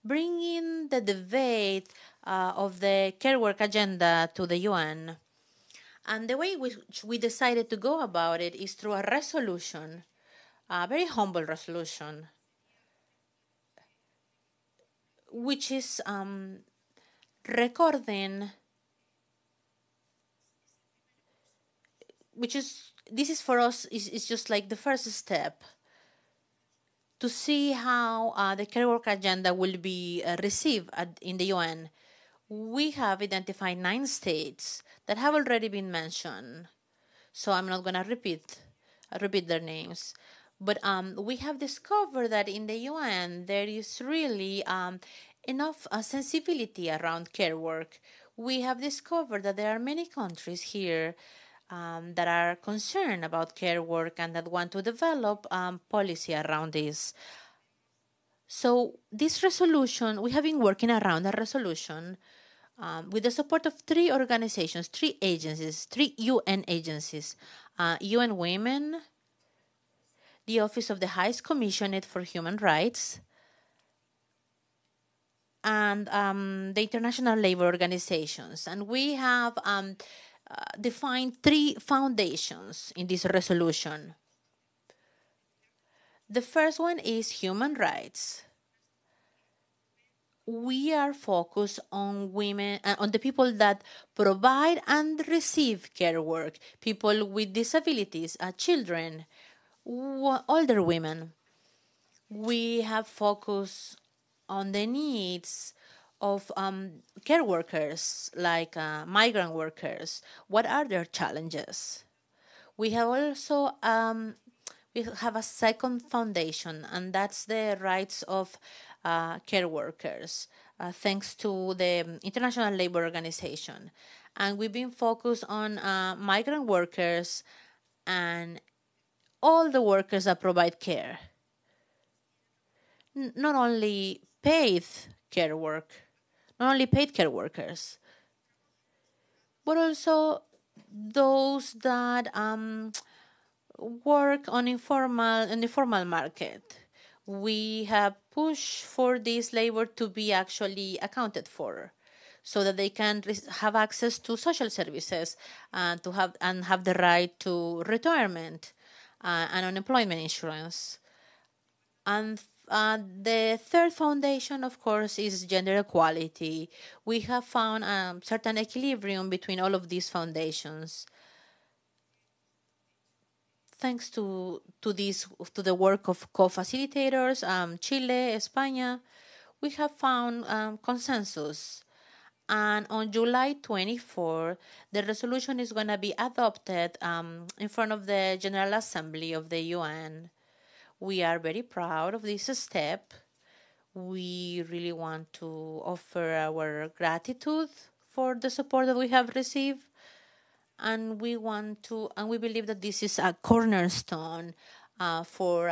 bringing the debate of the care work agenda to the UN. And the way which we decided to go about it is through a resolution, a very humble resolution, which is recording, this is for us, is just like the first step to see how the care work agenda will be received in the UN. We have identified 9 states that have already been mentioned, so I'm not going to repeat their names. But we have discovered that in the UN there is really enough sensibility around care work. We have discovered that there are many countries here that are concerned about care work and that want to develop policy around this. So this resolution, we have been working around a resolution with the support of 3 organizations, 3 agencies, 3 UN agencies, UN Women, the Office of the Highest Commissioner for Human Rights, and the International Labour Organizations. And we have defined 3 foundations in this resolution. The first one is human rights. We are focused on women, on the people that provide and receive care work, people with disabilities, children, older women. We have focused on the needs of care workers, like migrant workers. What are their challenges? We have also we have a second foundation, and that's the rights of care workers, thanks to the International Labor Organization. And we've been focused on migrant workers and all the workers that provide care. Not only paid care workers, but also those that work on in the formal market. We have pushed for this labor to be actually accounted for, so that they can have access to social services and have the right to retirement and unemployment insurance. And the third foundation, of course, is gender equality. We have found a certain equilibrium between all of these foundations. Thanks to the work of co-facilitators, Chile, España, we have found consensus. And on July 24, the resolution is going to be adopted in front of the General Assembly of the UN. We are very proud of this step. We really want to offer our gratitude for the support that we have received. And we believe that this is a cornerstone for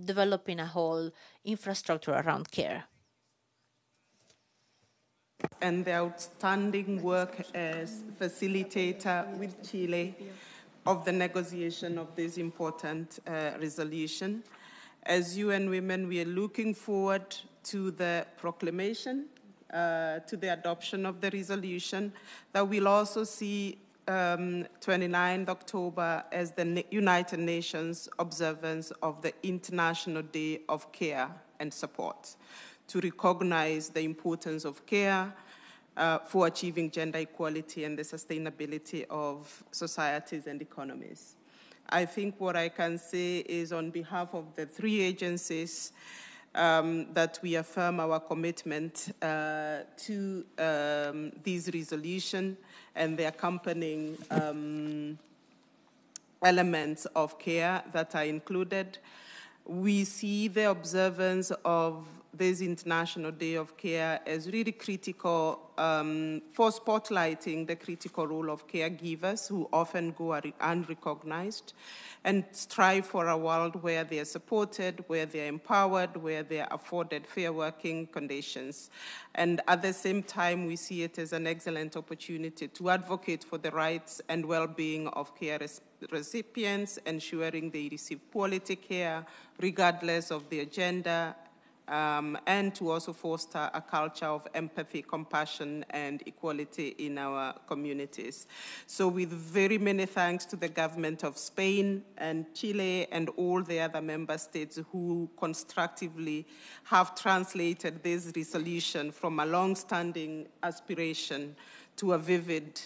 developing a whole infrastructure around care.
And the outstanding work as facilitator with Chile of the negotiation of this important resolution. As UN Women, we are looking forward to the proclamation, to the adoption of the resolution, that we'll also see 29th October as the United Nations observance of the International Day of Care and Support, to recognize the importance of care for achieving gender equality and the sustainability of societies and economies. I think what I can say is, on behalf of the three agencies, that we affirm our commitment to this resolution and the accompanying elements of care that are included. We see the observance of this International Day of Care as really critical for spotlighting the critical role of caregivers who often go unrecognized, and strive for a world where they are supported, where they are empowered, where they are afforded fair working conditions. And at the same time, we see it as an excellent opportunity to advocate for the rights and well-being of care recipients, ensuring they receive quality care regardless of their gender, and to also foster a culture of empathy, compassion, and equality in our communities. So with very many thanks to the government of Spain and Chile and all the other member states who constructively have translated this resolution from a long-standing aspiration to a vivid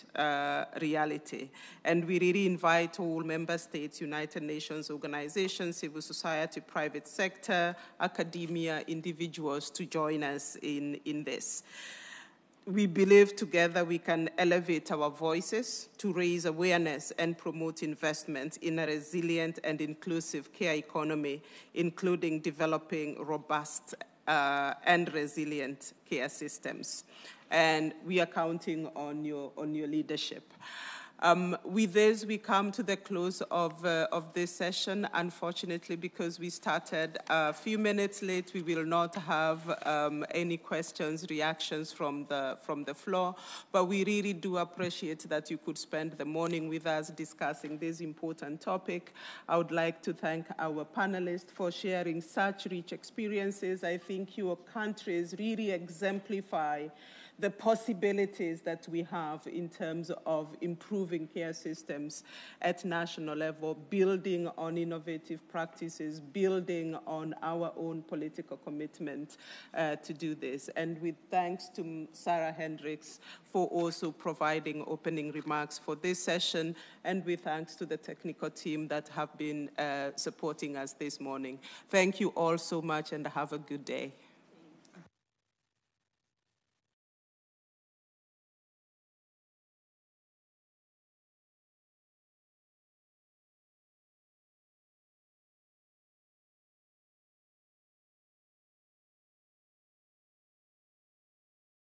reality. And we really invite all member states, United Nations organizations, civil society, private sector, academia, individuals to join us in this. We believe together we can elevate our voices to raise awareness and promote investment in a resilient and inclusive care economy, including developing robust and resilient care systems. And we are counting on your leadership. With this, we come to the close of this session. Unfortunately, because we started a few minutes late, we will not have any questions, reactions from the floor. But we really do appreciate that you could spend the morning with us discussing this important topic. I would like to thank our panelists for sharing such rich experiences. I think your countries really exemplify the possibilities that we have in terms of improving care systems at national level, building on innovative practices, building on our own political commitment to do this. And with thanks to Sarah Hendricks for also providing opening remarks for this session, and with thanks to the technical team that have been supporting us this morning. Thank you all so much, and have a good day.